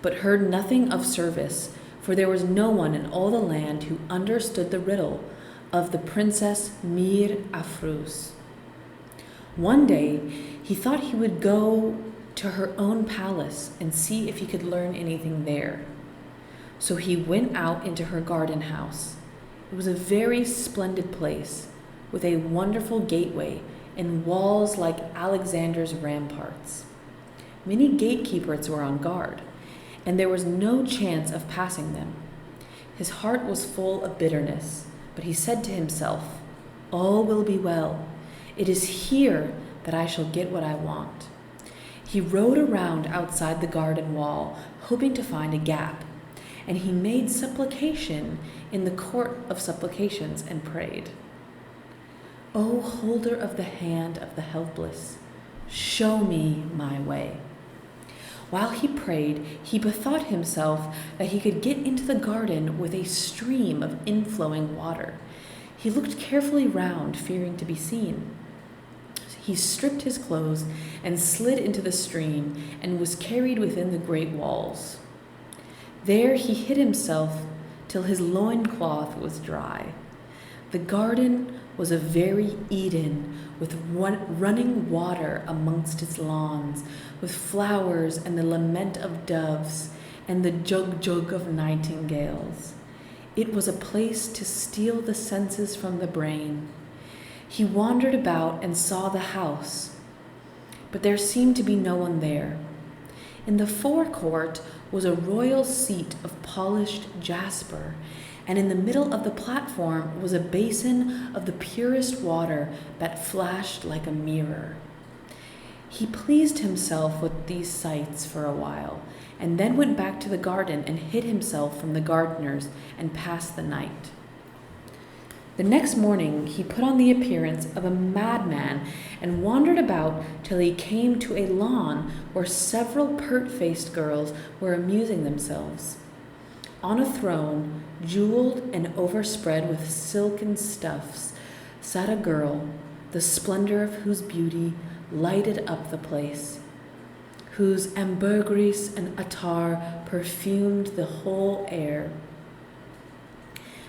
but heard nothing of service, for there was no one in all the land who understood the riddle of the Princess Mir Afruz. One day, he thought he would go to her own palace and see if he could learn anything there. So he went out into her garden house. It was a very splendid place, with a wonderful gateway and walls like Alexander's ramparts. Many gatekeepers were on guard, and there was no chance of passing them. His heart was full of bitterness, but he said to himself, "All will be well. It is here that I shall get what I want." He rode around outside the garden wall, hoping to find a gap, and he made supplication in the court of supplications and prayed, "O holder of the hand of the helpless, show me my way." While he prayed, he bethought himself that he could get into the garden with a stream of inflowing water. He looked carefully round, fearing to be seen. He stripped his clothes and slid into the stream and was carried within the great walls. There he hid himself till his loincloth was dry. The garden was a very Eden, with running water amongst its lawns, with flowers and the lament of doves and the jug of nightingales. It was a place to steal the senses from the brain. He wandered about and saw the house, but there seemed to be no one there. In the forecourt was a royal seat of polished jasper, and in the middle of the platform was a basin of the purest water that flashed like a mirror. He pleased himself with these sights for a while, and then went back to the garden and hid himself from the gardeners and passed the night. The next morning he put on the appearance of a madman and wandered about till he came to a lawn where several pert-faced girls were amusing themselves. On a throne, jeweled and overspread with silken stuffs, sat a girl, the splendor of whose beauty lighted up the place, whose ambergris and attar perfumed the whole air.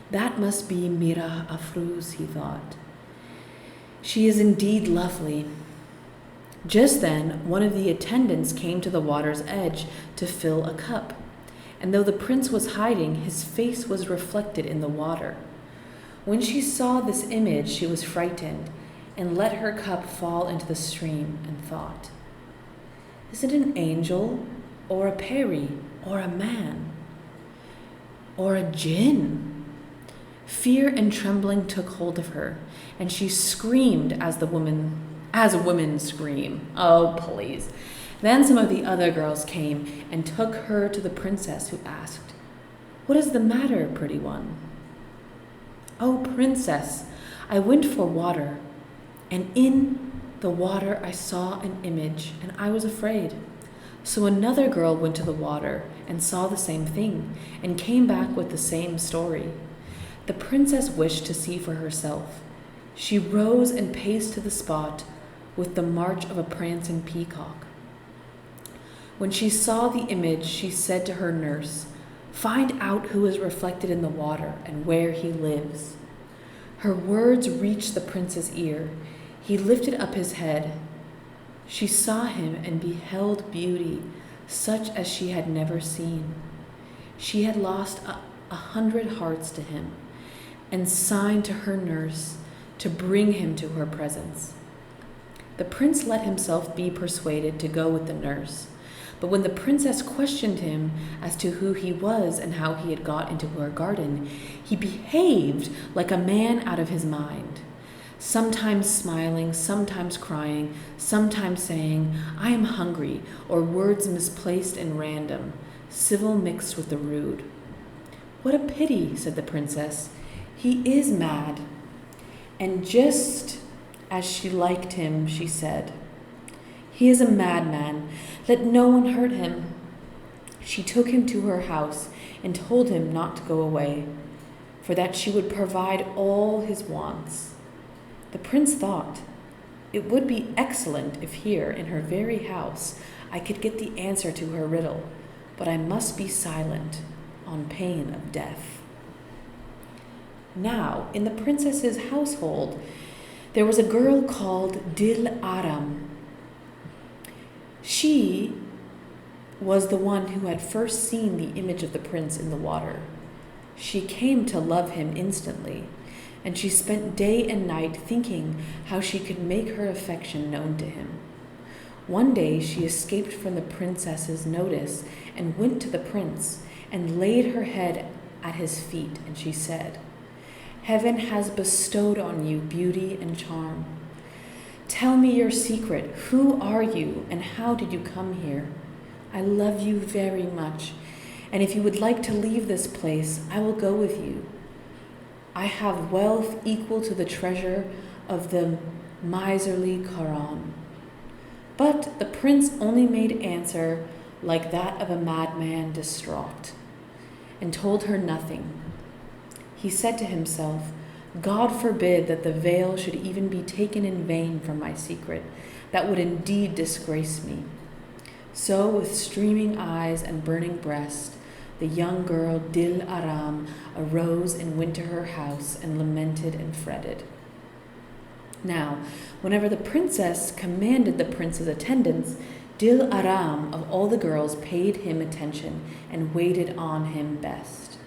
That must be Mir Afruz, he thought. She is indeed lovely. Just then, one of the attendants came to the water's edge to fill a cup, and though the prince was hiding, his face was reflected in the water. When she saw this image, she was frightened and let her cup fall into the stream and thought, "Is it an angel or a peri or a man or a jinn?" Fear and trembling took hold of her, and she screamed as women scream. Oh, please. Then some of the other girls came and took her to the princess, who asked, "What is the matter, pretty one?" "Oh, princess, I went for water, and in the water I saw an image, and I was afraid. So another girl went to the water and saw the same thing, and came back with the same story. The princess wished to see for herself. She rose and paced to the spot with the march of a prancing peacock. When she saw the image, she said to her nurse, 'Find out who is reflected in the water and where he lives.' Her words reached the prince's ear. He lifted up his head. She saw him and beheld beauty such as she had never seen. She had lost 100 hearts to him, and signed to her nurse to bring him to her presence. The prince let himself be persuaded to go with the nurse, but when the princess questioned him as to who he was and how he had got into her garden, he behaved like a man out of his mind, sometimes smiling, sometimes crying, sometimes saying, 'I am hungry,' or words misplaced and random, civil mixed with the rude. 'What a pity,' said the princess. 'He is mad.' And just as she liked him, she said, 'He is a madman. Let no one hurt him.' She took him to her house and told him not to go away, for that she would provide all his wants. The prince thought, it would be excellent if here, in her very house, I could get the answer to her riddle, but I must be silent on pain of death. Now, in the princess's household, there was a girl called Dil Aram. She was the one who had first seen the image of the prince in the water. She came to love him instantly, and she spent day and night thinking how she could make her affection known to him. One day she escaped from the princess's notice and went to the prince and laid her head at his feet, and she said, "Heaven has bestowed on you beauty and charm. Tell me your secret. Who are you and how did you come here? I love you very much, and if you would like to leave this place, I will go with you. I have wealth equal to the treasure of the miserly Charon." But the prince only made answer like that of a madman distraught, and told her nothing. He said to himself, "God forbid that the veil should even be taken in vain from my secret. That would indeed disgrace me." So, with streaming eyes and burning breast, the young girl Dil Aram arose and went to her house and lamented and fretted. Now, whenever the princess commanded the prince's attendance, Dil Aram of all the girls paid him attention and waited on him best.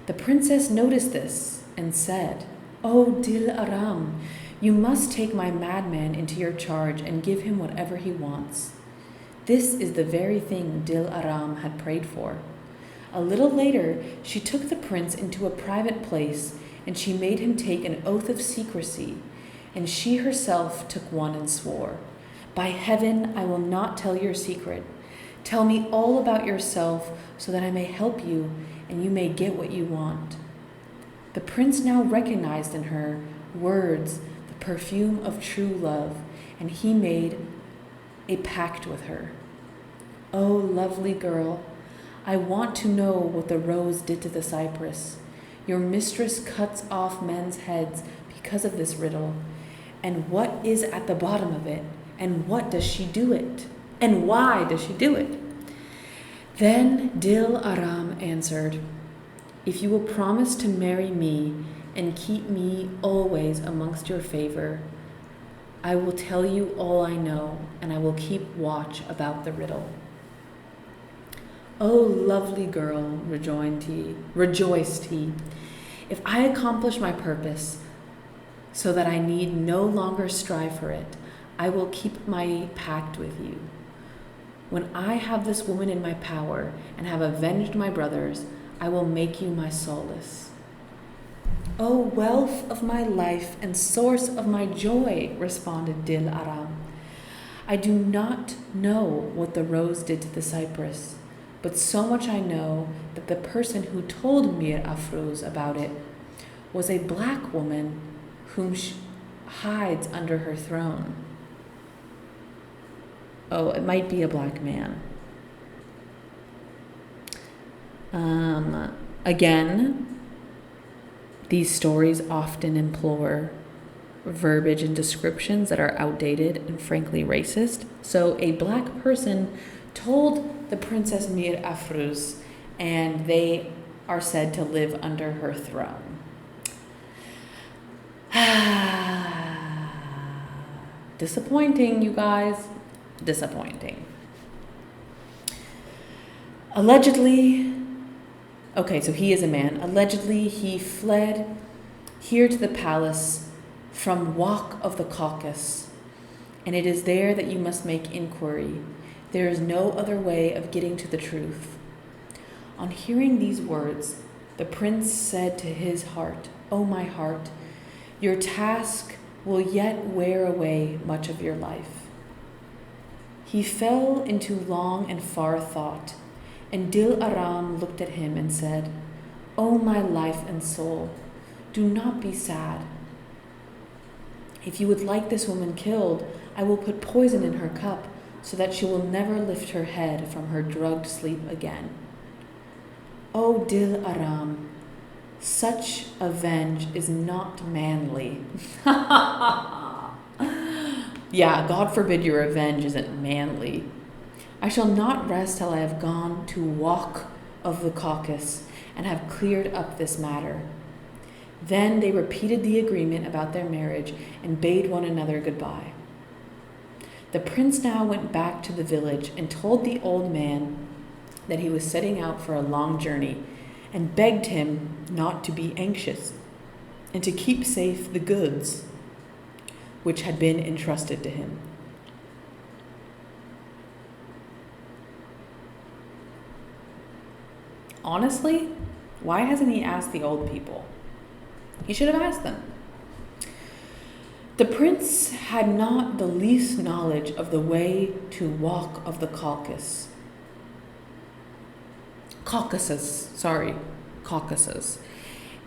The princess noticed this and said, "O Dil Aram, you must take my madman into your charge and give him whatever he wants." This is the very thing Dil Aram had prayed for. A little later, she took the prince into a private place, and she made him take an oath of secrecy, and she herself took one and swore, "By heaven, I will not tell your secret. Tell me all about yourself so that I may help you and you may get what you want." The prince now recognized in her words the perfume of true love, and he made a pact with her. "Oh, lovely girl, I want to know what the rose did to the cypress. Your mistress cuts off men's heads because of this riddle. And what is at the bottom of it? And what does she do it? And why does she do it?" Then Dil Aram answered, "If you will promise to marry me and keep me always amongst your favor, I will tell you all I know, and I will keep watch about the riddle." "Oh, lovely girl," rejoiced he, "if I accomplish my purpose so that I need no longer strive for it, I will keep my pact with you. When I have this woman in my power and have avenged my brothers, I will make you my solace." "O wealth of my life and source of my joy," responded Dil Aram, "I do not know what the rose did to the cypress, but so much I know that the person who told Mir Afruz about it was a black woman whom she hides under her throne." Oh, it might be a black man. Again, these stories often employ verbiage and descriptions that are outdated and frankly racist. So a black person told the Princess Mir Afruz, and they are said to live under her throne. Disappointing, you guys. Disappointing. Allegedly, okay, so he is a man. Allegedly, he fled here to the palace from Wak of the Caucasus, and it is there that you must make inquiry. There is no other way of getting to the truth. On hearing these words, the prince said to his heart, "O my heart, your task will yet wear away much of your life." He fell into long and far thought, and Dil Aram looked at him and said, "O my life and soul, do not be sad. If you would like this woman killed, I will put poison in her cup so that she will never lift her head from her drugged sleep again." O Dil Aram, such avenge is not manly. Yeah, God forbid your revenge isn't manly. I shall not rest till I have gone to walk of the Caucasus and have cleared up this matter." Then they repeated the agreement about their marriage and bade one another goodbye. The prince now went back to the village and told the old man that he was setting out for a long journey, and begged him not to be anxious and to keep safe the goods which had been entrusted to him. Honestly, why hasn't he asked the old people? He should have asked them. The prince had not the least knowledge of the way to walk of the Caucasus,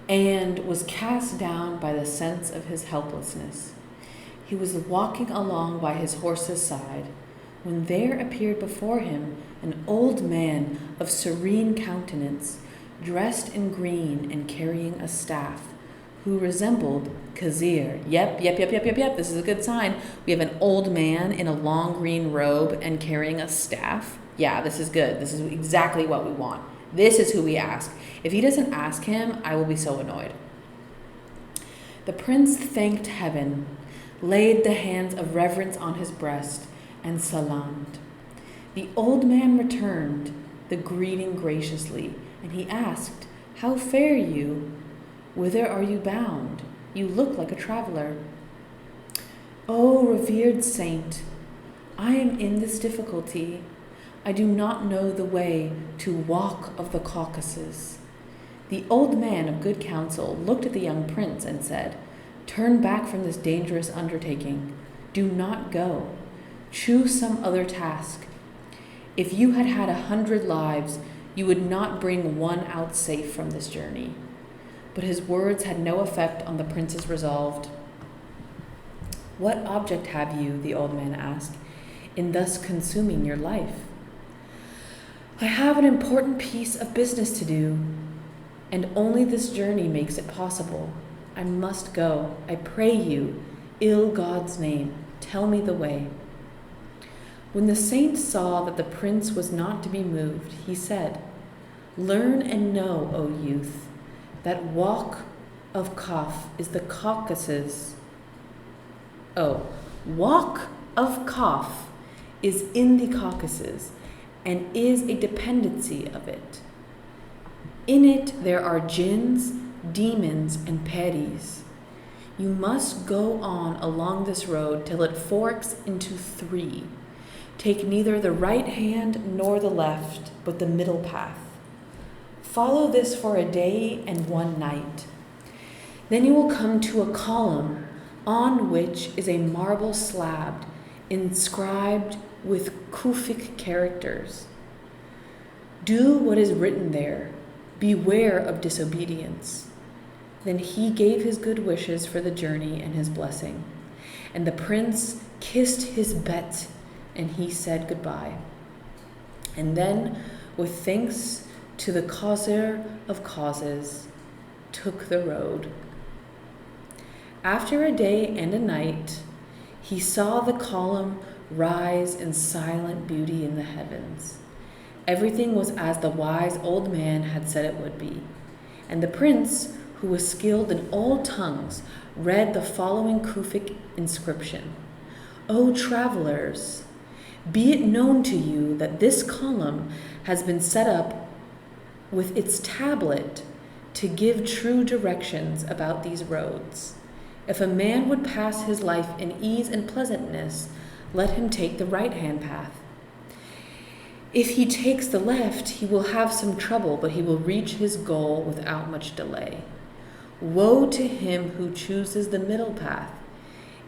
and was cast down by the sense of his helplessness. He was walking along by his horse's side, when there appeared before him an old man of serene countenance, dressed in green and carrying a staff, who resembled Khizr. Yep, this is a good sign. We have an old man in a long green robe and carrying a staff. Yeah, this is good. This is exactly what we want. This is who we ask. If he doesn't ask him, I will be so annoyed. The prince thanked heaven, laid the hands of reverence on his breast, and salamed. The old man returned the greeting graciously, and he asked, "How fare you? Whither are you bound? You look like a traveler." "O revered saint, I am in this difficulty. I do not know the way to walk of the Caucasus." The old man of good counsel looked at the young prince and said, "Turn back from this dangerous undertaking. Do not go. Choose some other task. If you had had 100 lives, you would not bring one out safe from this journey." But his words had no effect on the prince's resolve. "What object have you," the old man asked, "in thus consuming your life?" "I have an important piece of business to do, and only this journey makes it possible. I must go. I pray you, ill God's name, tell me the way." When the saint saw that the prince was not to be moved, he said, "Learn and know, O youth, that walk of Kaf is the Caucasus. Walk of Kaf is in the Caucasus and is a dependency of it. In it there are jinns, demons, and peris. You must go on along this road till it forks into 3. Take neither the right hand nor the left, but the middle path. Follow this for a day and 1 night. Then you will come to a column on which is a marble slab inscribed with Kufic characters. Do what is written there. Beware of disobedience." Then he gave his good wishes for the journey and his blessing. And the prince kissed his bet, and he said goodbye. And then, with thanks to the causer of causes, took the road. After a day and a night, he saw the column rise in silent beauty in the heavens. Everything was as the wise old man had said it would be. And the prince, who was skilled in all tongues, read the following Kufic inscription: "O travelers, be it known to you that this column has been set up with its tablet to give true directions about these roads. If a man would pass his life in ease and pleasantness, let him take the right-hand path. If he takes the left, he will have some trouble, but he will reach his goal without much delay. Woe to him who chooses the middle path.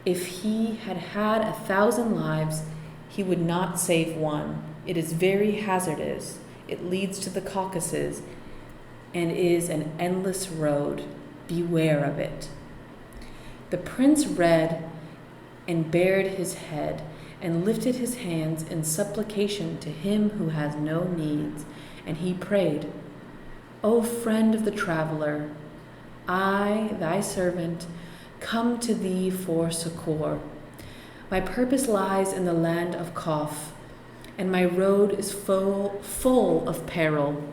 If he had had 1,000 lives, he would not save one. It is very hazardous. It leads to the Caucasus and is an endless road. Beware of it." The prince read and bared his head and lifted his hands in supplication to him who has no needs, and he prayed, "O friend of the traveler, I, thy servant, come to thee for succor. My purpose lies in the land of Kaf, and my road is full of peril.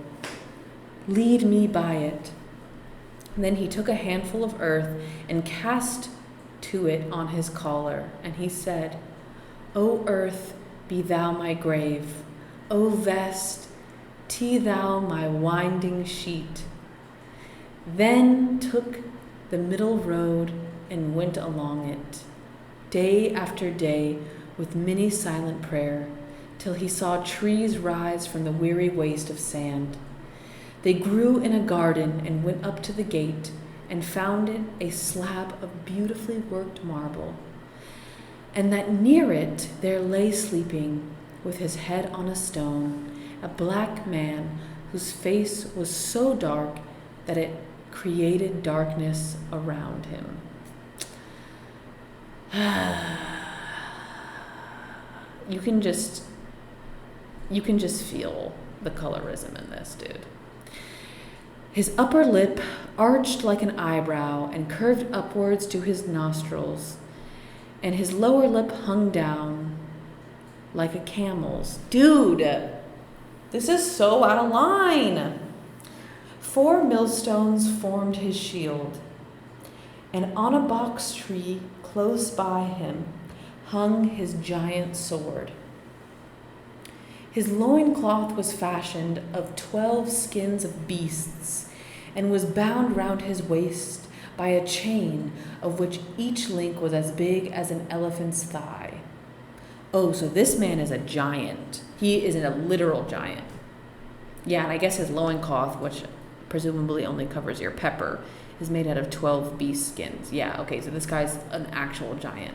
Lead me by it." And then he took a handful of earth and cast to it on his collar, and he said, "O earth, be thou my grave. O vest, tee thou my winding sheet." Then took the middle road and went along it, day after day, with many silent prayer, till he saw trees rise from the weary waste of sand. They grew in a garden and went up to the gate and found it a slab of beautifully worked marble, and that near it there lay sleeping, with his head on a stone, a black man whose face was so dark that it created darkness around him. You can just feel the colorism in this, dude. His upper lip arched like an eyebrow and curved upwards to his nostrils, and his lower lip hung down like a camel's. Dude, this is so out of line. 4 millstones formed his shield, and on a box tree close by him hung his giant sword. His loincloth was fashioned of 12 skins of beasts, and was bound round his waist by a chain of which each link was as big as an elephant's thigh. Oh, so this man is a giant. He is a literal giant. Yeah, and I guess his loincloth, which presumably only covers your pepper, is made out of 12 beast skins. Yeah, okay, so this guy's an actual giant.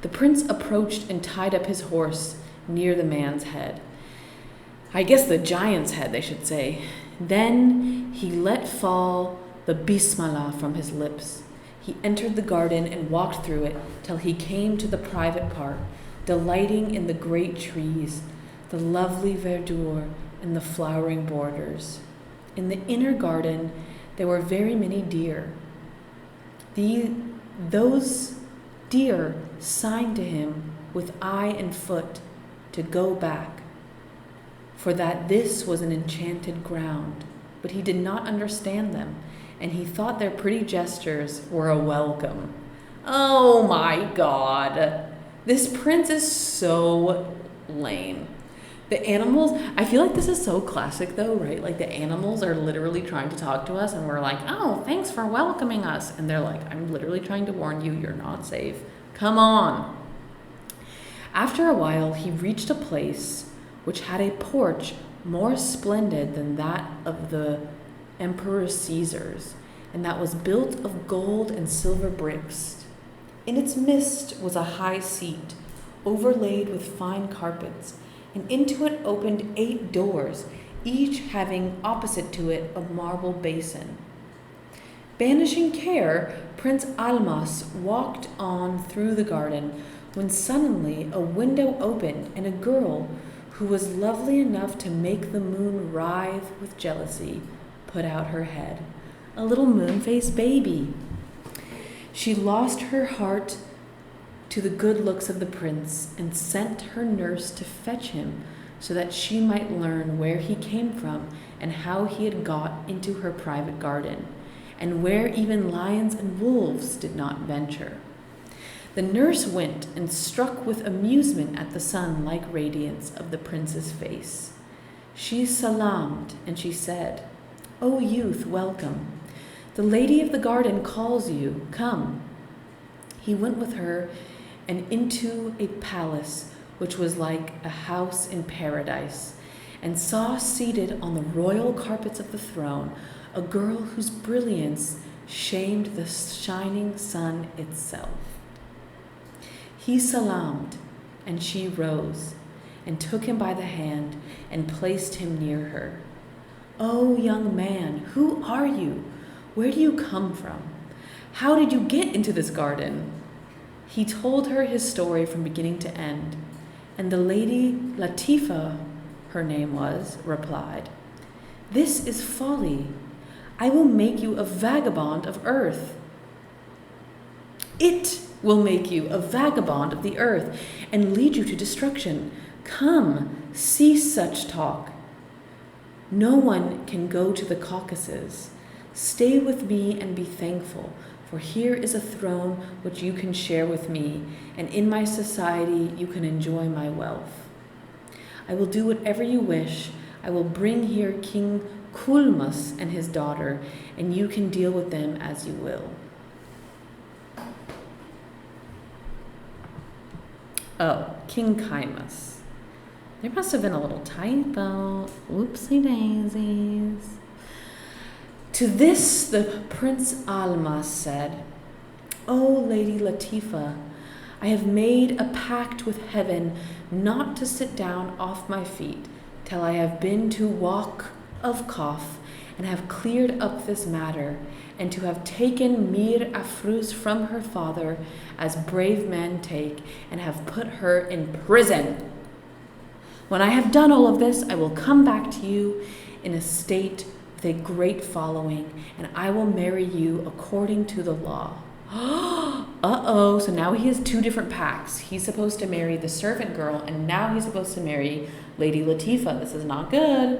The prince approached and tied up his horse near the man's head. I guess the giant's head, they should say. Then he let fall the Bismillah from his lips. He entered the garden and walked through it till he came to the private part, delighting in the great trees, the lovely verdure, and the flowering borders. In the inner garden there were very many deer. Those deer signed to him with eye and foot to go back, for that this was an enchanted ground. But he did not understand them, and he thought their pretty gestures were a welcome. Oh my God. This prince is so lame. The animals, I feel like this is so classic though, right? Like the animals are literally trying to talk to us and we're like, "Oh, thanks for welcoming us." And they're like, "I'm literally trying to warn you, you're not safe. Come on." After a while, he reached a place which had a porch more splendid than that of the Emperor Caesar's, and that was built of gold and silver bricks. In its midst was a high seat, overlaid with fine carpets, and into it opened 8 doors, each having opposite to it a marble basin. Banishing care, Prince Almas walked on through the garden, when suddenly a window opened, and a girl, who was lovely enough to make the moon writhe with jealousy, put out her head. A little moon-faced baby. She lost her heart to the good looks of the prince, and sent her nurse to fetch him, so that she might learn where he came from and how he had got into her private garden, and where even lions and wolves did not venture. The nurse went and struck with amusement at the sun-like radiance of the prince's face. She salaamed, and she said, "O youth, welcome. The lady of the garden calls you. Come." He went with her and into a palace which was like a house in paradise, and saw seated on the royal carpets of the throne a girl whose brilliance shamed the shining sun itself. He salaamed, and she rose, and took him by the hand, and placed him near her. "Oh, young man, who are you? Where do you come from? How did you get into this garden?" He told her his story from beginning to end, and the lady Latifa, her name was, replied, "This is folly. I will make you a vagabond of earth." "It will make you a vagabond of the earth and lead you to destruction. Come, cease such talk. No one can go to the Caucasus. Stay with me and be thankful, for here is a throne which you can share with me, and in my society you can enjoy my wealth. I will do whatever you wish. I will bring here King Kulmus and his daughter, and you can deal with them as you will. Oh, King Chimus. There must have been a little typo. Oopsie daisies. To this the Prince Almas said, "O Lady Latifa, I have made a pact with heaven not to sit down off my feet till I have been to Wak of Kaf and have cleared up this matter, and to have taken Mir Afruz from her father, as brave men take, and have put her in prison. When I have done all of this, I will come back to you in a state with a great following, and I will marry you according to the law." Uh-oh, so now he has two different pacts. He's supposed to marry the servant girl, and now he's supposed to marry Lady Latifa. This is not good.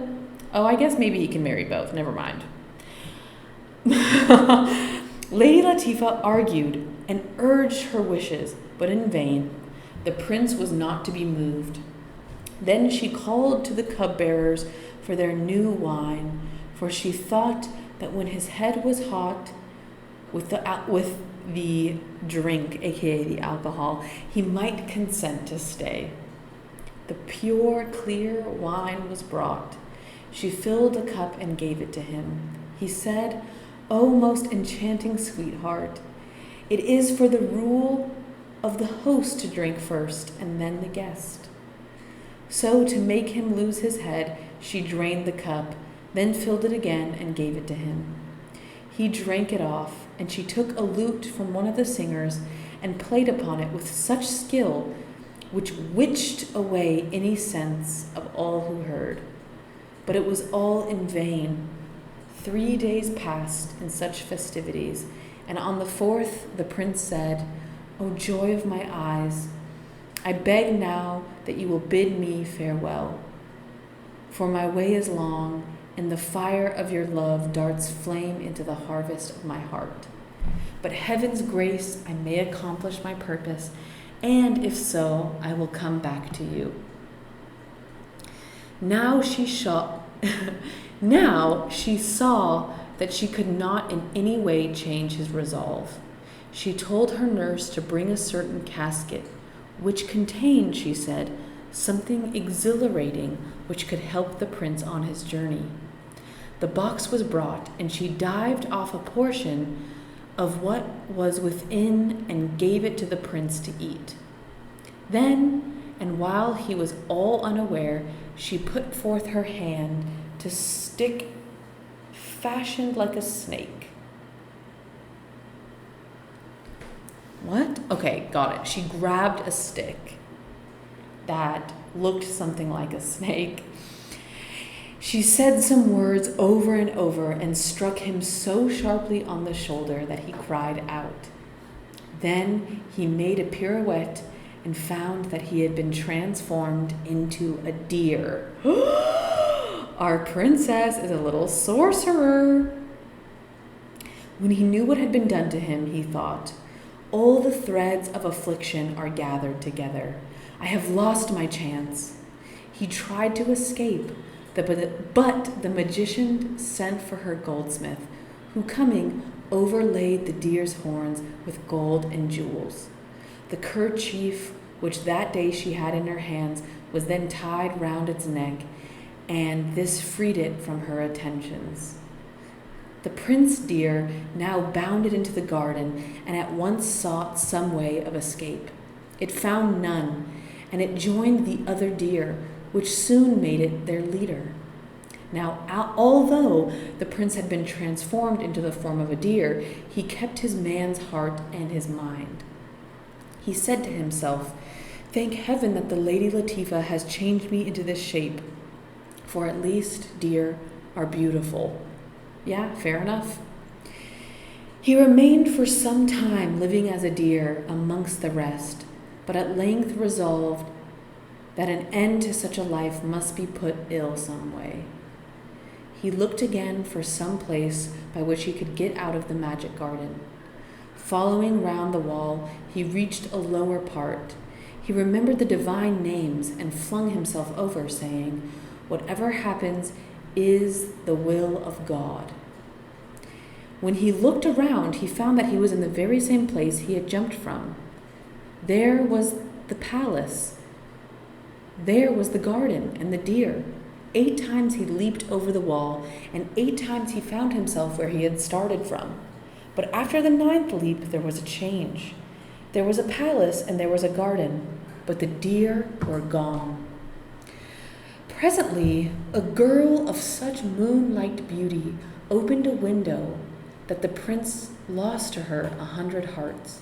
Oh, I guess maybe he can marry both. Never mind. Lady Latifa argued and urged her wishes, but in vain. The prince was not to be moved. Then she called to the cupbearers for their new wine, for she thought that when his head was hot with the drink, aka the alcohol, he might consent to stay. The pure, clear wine was brought. She filled a cup and gave it to him. He said, "O most enchanting sweetheart, it is for the rule of the host to drink first and then the guest." So, to make him lose his head, she drained the cup, then filled it again and gave it to him. He drank it off, and she took a lute from one of the singers and played upon it with such skill which witched away any sense of all who heard. But it was all in vain. 3 days passed in such festivities, and on the 4th the prince said, "O joy of my eyes, I beg now that you will bid me farewell. For my way is long, and the fire of your love darts flame into the harvest of my heart. But heaven's grace, I may accomplish my purpose, and if so, I will come back to you." Now she saw that she could not in any way change his resolve. She told her nurse to bring a certain casket, which contained, she said, something exhilarating which could help the prince on his journey. The box was brought, and she dived off a portion of what was within and gave it to the prince to eat. Then, and while he was all unaware, she put forth her hand to stick fashioned like a snake. What? Okay, got it. She grabbed a stick that looked something like a snake. She said some words over and over and struck him so sharply on the shoulder that he cried out. Then he made a pirouette and found that he had been transformed into a deer. Our princess is a little sorcerer. When he knew what had been done to him, he thought, "All the threads of affliction are gathered together. I have lost my chance." He tried to escape, but the magician sent for her goldsmith, who, coming, overlaid the deer's horns with gold and jewels. The kerchief which that day she had in her hands was then tied round its neck, and this freed it from her attentions. The prince deer now bounded into the garden and at once sought some way of escape. It found none, and it joined the other deer, which soon made it their leader. Now, although the prince had been transformed into the form of a deer, he kept his man's heart and his mind. He said to himself, "Thank heaven that the Lady Latifa has changed me into this shape, for at least deer are beautiful." Yeah, fair enough. He remained for some time living as a deer amongst the rest, but at length resolved that an end to such a life must be put ill some way. He looked again for some place by which he could get out of the magic garden. Following round the wall, he reached a lower part. He remembered the divine names and flung himself over, saying, "Whatever happens is the will of God." When he looked around, he found that he was in the very same place he had jumped from. There was the palace. There was the garden and the deer. 8 times he leaped over the wall, and 8 times he found himself where he had started from. But after the 9th leap, there was a change. There was a palace and there was a garden, but the deer were gone. Presently, a girl of such moonlight beauty opened a window that the prince lost to her 100 hearts.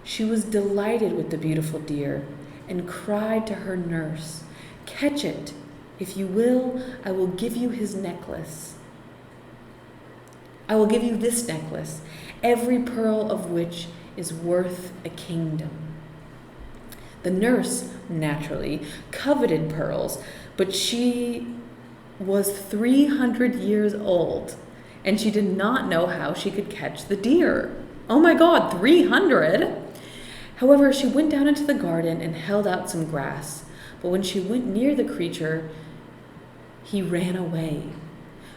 She was delighted with the beautiful deer and cried to her nurse, "Catch it. If you will, I will give you his necklace. I will give you this necklace, every pearl of which is worth a kingdom." The nurse, naturally, coveted pearls, but she was 300 years old, and she did not know how she could catch the deer. Oh my God, 300! However, she went down into the garden and held out some grass, but when she went near the creature, he ran away.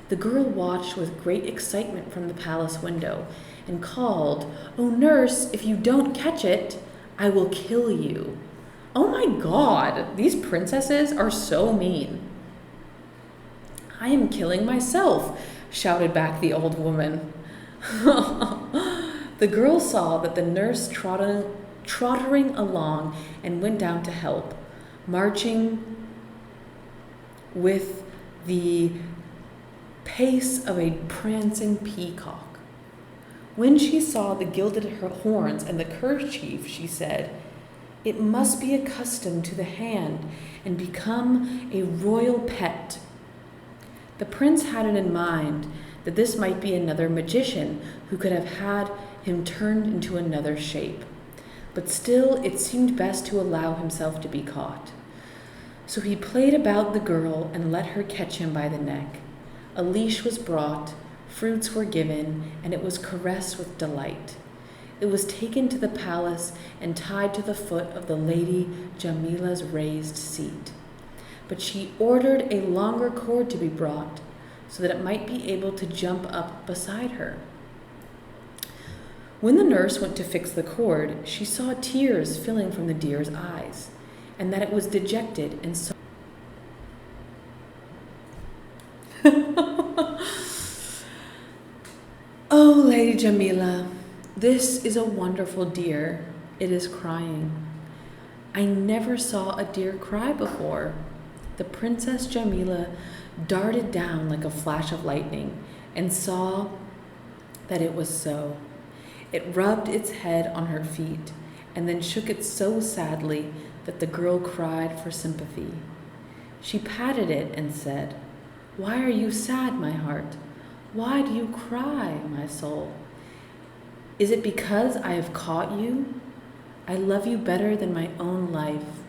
The girl watched with great excitement from the palace window and called, "Oh, nurse, if you don't catch it, I will kill you." Oh my God, these princesses are so mean. "I am killing myself," shouted back the old woman. The girl saw that the nurse trottering along and went down to help, marching with the pace of a prancing peacock. When she saw the gilded horns and the kerchief, she said, "It must be accustomed to the hand and become a royal pet." The prince had it in mind that this might be another magician who could have had him turned into another shape. But still, it seemed best to allow himself to be caught. So he played about the girl and let her catch him by the neck. A leash was brought, fruits were given, and it was caressed with delight. It was taken to the palace and tied to the foot of the Lady Jamila's raised seat. But she ordered a longer cord to be brought so that it might be able to jump up beside her. When the nurse went to fix the cord, she saw tears filling from the deer's eyes, and that it was dejected and so. "Oh, Lady Jamila, this is a wonderful deer. It is crying. I never saw a deer cry before." The Princess Jamila darted down like a flash of lightning and saw that it was so. It rubbed its head on her feet and then shook it so sadly that the girl cried for sympathy. She patted it and said, "Why are you sad, my heart? Why do you cry, my soul? Is it because I have caught you? I love you better than my own life."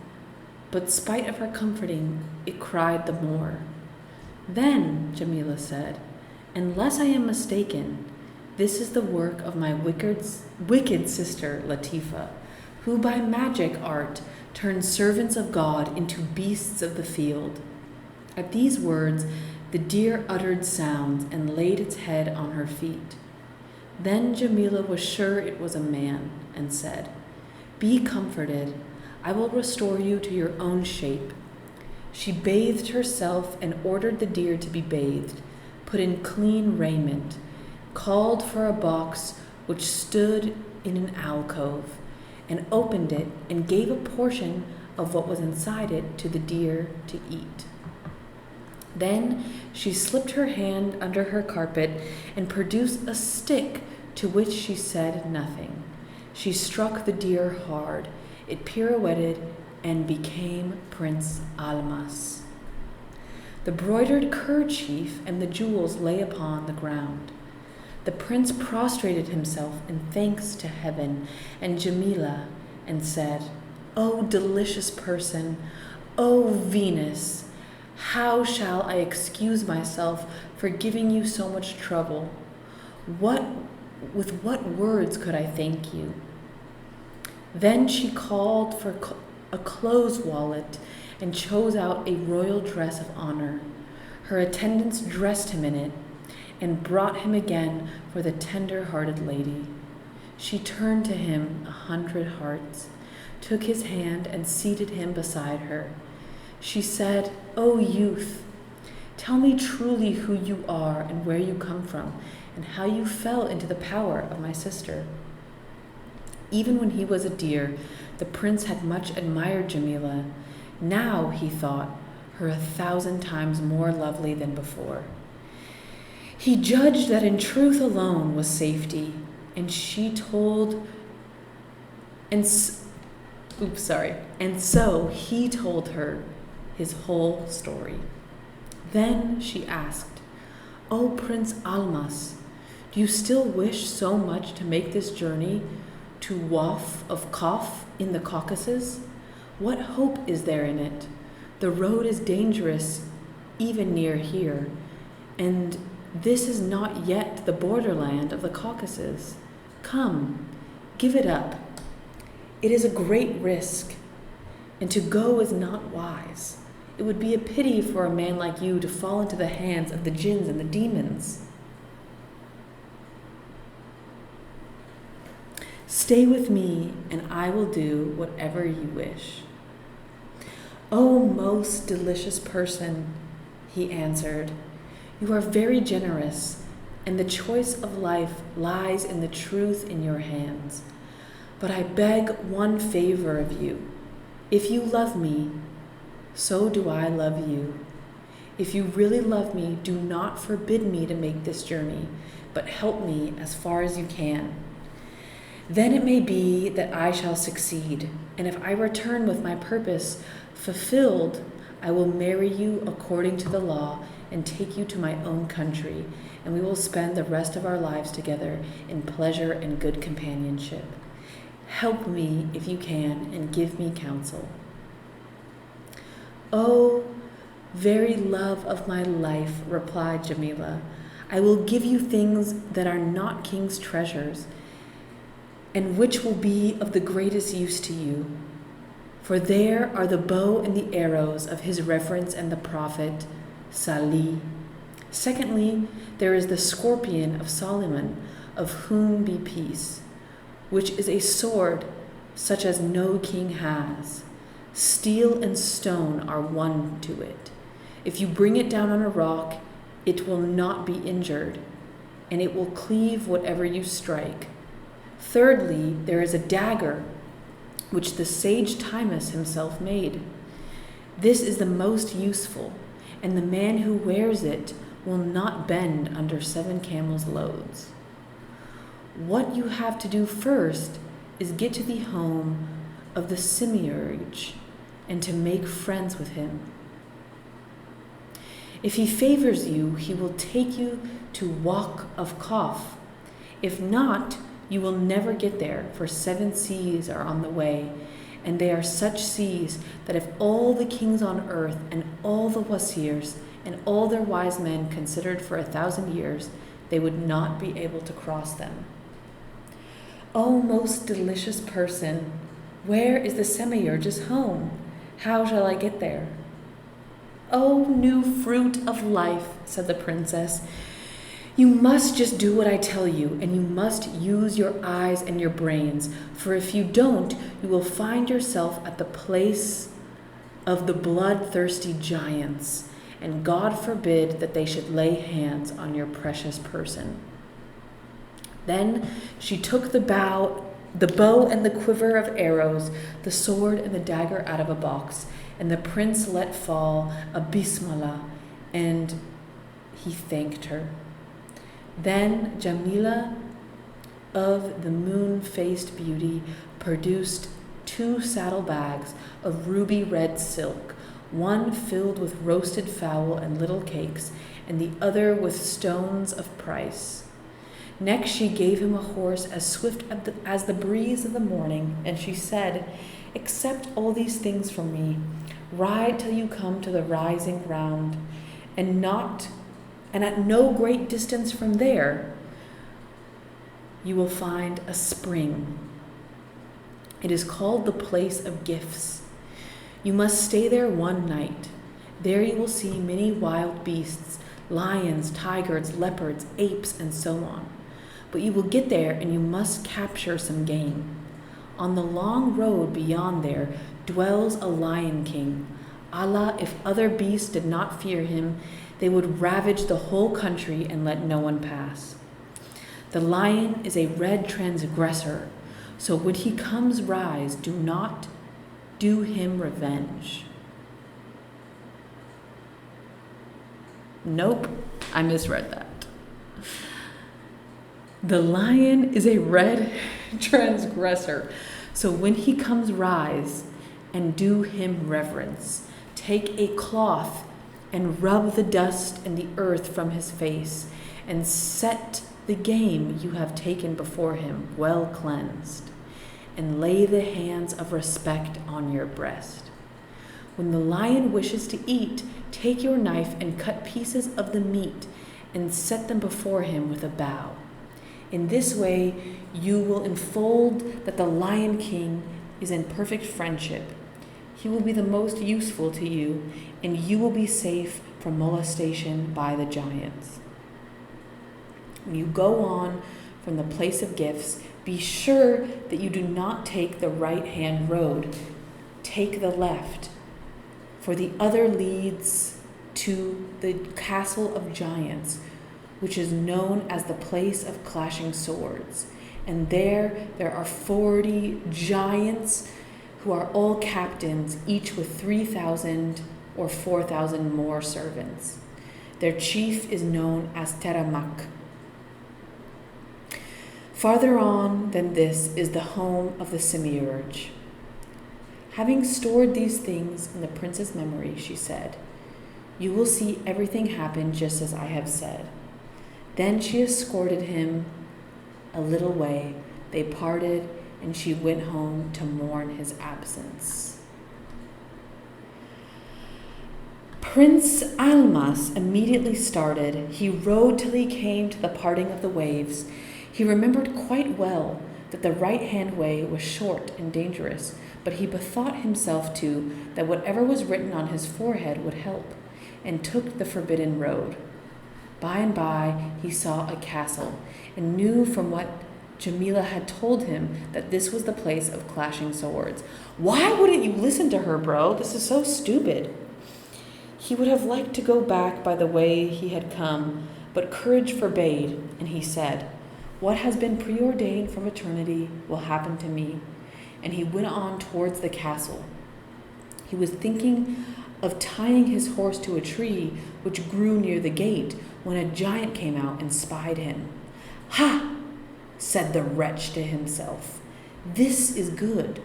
But spite of her comforting, it cried the more. "Then," Jamila said, "unless I am mistaken, this is the work of my wicked sister Latifa, who by magic art turns servants of God into beasts of the field." At these words, the deer uttered sounds and laid its head on her feet. Then Jamila was sure it was a man and said, "Be comforted. I will restore you to your own shape." She bathed herself and ordered the deer to be bathed, put in clean raiment, called for a box which stood in an alcove, and opened it and gave a portion of what was inside it to the deer to eat. Then she slipped her hand under her carpet and produced a stick to which she said nothing. She struck the deer hard. It pirouetted and became Prince Almas. The broidered kerchief and the jewels lay upon the ground. The prince prostrated himself in thanks to heaven and Jamila and said, "O delicious person, O Venus, how shall I excuse myself for giving you so much trouble? With what words could I thank you?" Then she called for a clothes wallet and chose out a royal dress of honor. Her attendants dressed him in it and brought him again for the tender-hearted lady. She turned to him 100 hearts, took his hand and seated him beside her. She said, "O youth, tell me truly who you are and where you come from, and how you fell into the power of my sister." Even when he was a deer, the prince had much admired Jamila. Now, he thought, her 1,000 times more lovely than before. He judged that in truth alone was safety, and so he told her his whole story. Then she asked, "O Prince Almas, do you still wish so much to make this journey to Waf of Kaf in the Caucasus? What hope is there in it? The road is dangerous even near here, and this is not yet the borderland of the Caucasus. Come, give it up. It is a great risk, and to go is not wise. It would be a pity for a man like you to fall into the hands of the jinns and the demons. Stay with me, and I will do whatever you wish." "O most delicious person," he answered, "you are very generous, and the choice of life lies in the truth in your hands. But I beg one favor of you. If you love me, so do I love you. If you really love me, do not forbid me to make this journey, but help me as far as you can. Then it may be that I shall succeed, and if I return with my purpose fulfilled, I will marry you according to the law and take you to my own country, and we will spend the rest of our lives together in pleasure and good companionship. Help me if you can, and give me counsel." "Oh, very love of my life," replied Jamila, "I will give you things that are not king's treasures, and which will be of the greatest use to you. For there are the bow and the arrows of his reverence and the prophet, Salih. Secondly, there is the scorpion of Solomon, of whom be peace, which is a sword such as no king has. Steel and stone are one to it. If you bring it down on a rock, it will not be injured, and it will cleave whatever you strike. Thirdly, there is a dagger, which the sage Timus himself made. This is the most useful, and the man who wears it will not bend under 7 camels' loads. What you have to do first is get to the home of the Semiurge and to make friends with him. If he favors you, he will take you to Wak of Kaf. If not, you will never get there, for 7 seas are on the way, and they are such seas that if all the kings on earth and all the wasirs and all their wise men considered for 1,000 years, they would not be able to cross them. O most delicious person, where is the Semiurge's home? How shall I get there?" "O new fruit of life," said the princess, "you must just do what I tell you, and you must use your eyes and your brains, for if you don't, you will find yourself at the place of the bloodthirsty giants, and God forbid that they should lay hands on your precious person." Then she took the bow and the quiver of arrows, the sword and the dagger out of a box, and the prince let fall a bismillah, and he thanked her. Then Jamila of the moon-faced beauty produced 2 saddlebags of ruby red silk, one filled with roasted fowl and little cakes, and the other with stones of price. Next she gave him a horse as swift as the breeze of the morning, and she said, "Accept all these things from me. Ride till you come to the rising ground, and at no great distance from there you will find a spring. It is called the place of gifts. You must stay there one night. There you will see many wild beasts, lions, tigers, leopards, apes, and so on. But you will get there and you must capture some game. On the long road beyond there dwells a lion king. Allah, if other beasts did not fear him, they would ravage the whole country and let no one pass. The lion is a red transgressor, so when he comes rise, do not do him revenge." Nope, I misread that. The lion is a red transgressor, so when he comes rise, and do him reverence. Take a cloth and rub the dust and the earth from his face, and set the game you have taken before him well cleansed, and lay the hands of respect on your breast. When the lion wishes to eat, take your knife and cut pieces of the meat and set them before him with a bow. In this way, you will unfold that the Lion King is in perfect friendship. He will be the most useful to you, and you will be safe from molestation by the giants. When you go on from the place of gifts, be sure that you do not take the right-hand road. Take the left, for the other leads to the castle of giants, which is known as the place of clashing swords. And there are 40 giants who are all captains, each with 3,000 or 4,000 more servants. Their chief is known as Teramak. Farther on than this is the home of the Semiurge. Having stored these things in the prince's memory, she said, "You will see everything happen just as I have said." Then she escorted him a little way. They parted, and she went home to mourn his absence. Prince Almas immediately started. He rode till he came to the parting of the waves. He remembered quite well that the right-hand way was short and dangerous, but he bethought himself too that whatever was written on his forehead would help, and took the forbidden road. By and by he saw a castle, and knew from what Jamila had told him that this was the place of clashing swords. Why wouldn't you listen to her, bro? This is so stupid. He would have liked to go back by the way he had come, but courage forbade, and he said, "What has been preordained from eternity will happen to me." And he went on towards the castle. He was thinking of tying his horse to a tree which grew near the gate when a giant came out and spied him. "Ha!" said the wretch to himself. "This is good."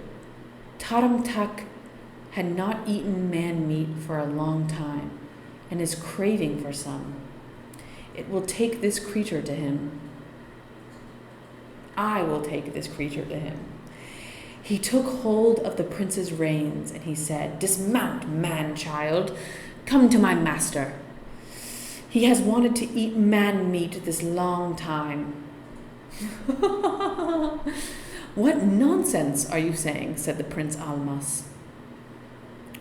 Taramtak had not eaten man meat for a long time and is craving for some. It will take this creature to him. I will take this creature to him. He took hold of the prince's reins, and he said, "Dismount, man-child. Come to my master. He has wanted to eat man meat this long time." "What nonsense are you saying?" said the Prince Almas.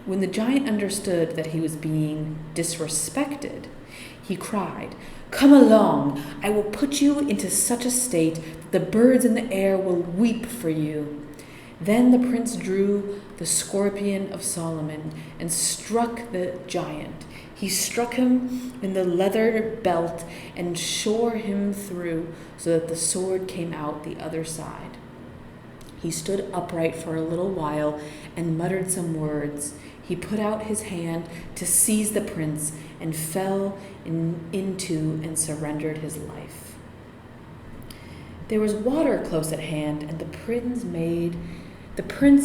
When the giant understood that he was being disrespected, he cried, "Come along. I will put you into such a state that the birds in the air will weep for you." Then the prince drew the scorpion of Solomon and struck the giant. He struck him in the leather belt and shore him through so that the sword came out the other side. He stood upright for a little while and muttered some words. He put out his hand to seize the prince and fell into and surrendered his life. There was water close at hand, and the prince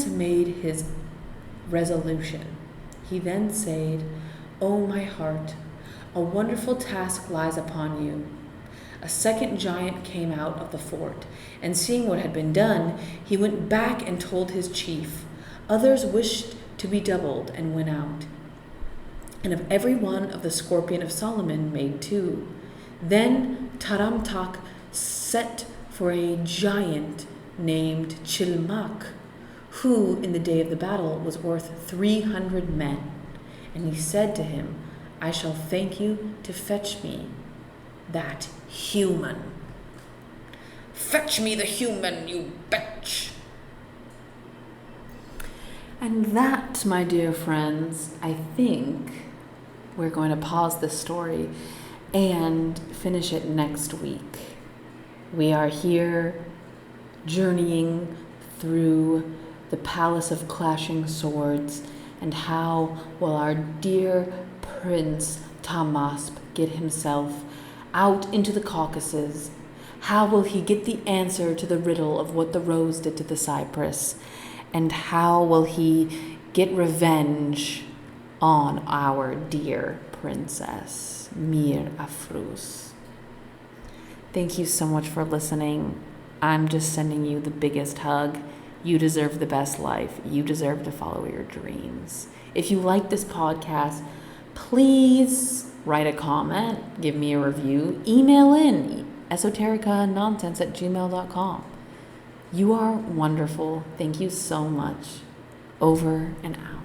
made his resolution. He then said, "O my heart, a wonderful task lies upon you. a second giant came out of the fort, and seeing what had been done, he went back and told his chief. Others wished to be doubled and went out. And of every one of the scorpion of Solomon made 2. Then Taramtak set for a giant named Chilmak, who in the day of the battle was worth 300 men. And he said to him, I shall thank you to fetch me that human. Fetch me the human, you bitch. And that, my dear friends, I think we're going to pause this story and finish it next week. We are here journeying through the Palace of Clashing Swords and how will our dear Prince Tamasp get himself out into the Caucasus? How will he get the answer to the riddle of what the rose did to the cypress? And how will he get revenge on our dear princess, Mir Afruz? Thank you so much for listening. I'm just sending you the biggest hug. You deserve the best life. You deserve to follow your dreams. If you like this podcast, please write a comment, give me a review, email in esotericaandnonsense@gmail.com. You are wonderful. Thank you so much. Over and out.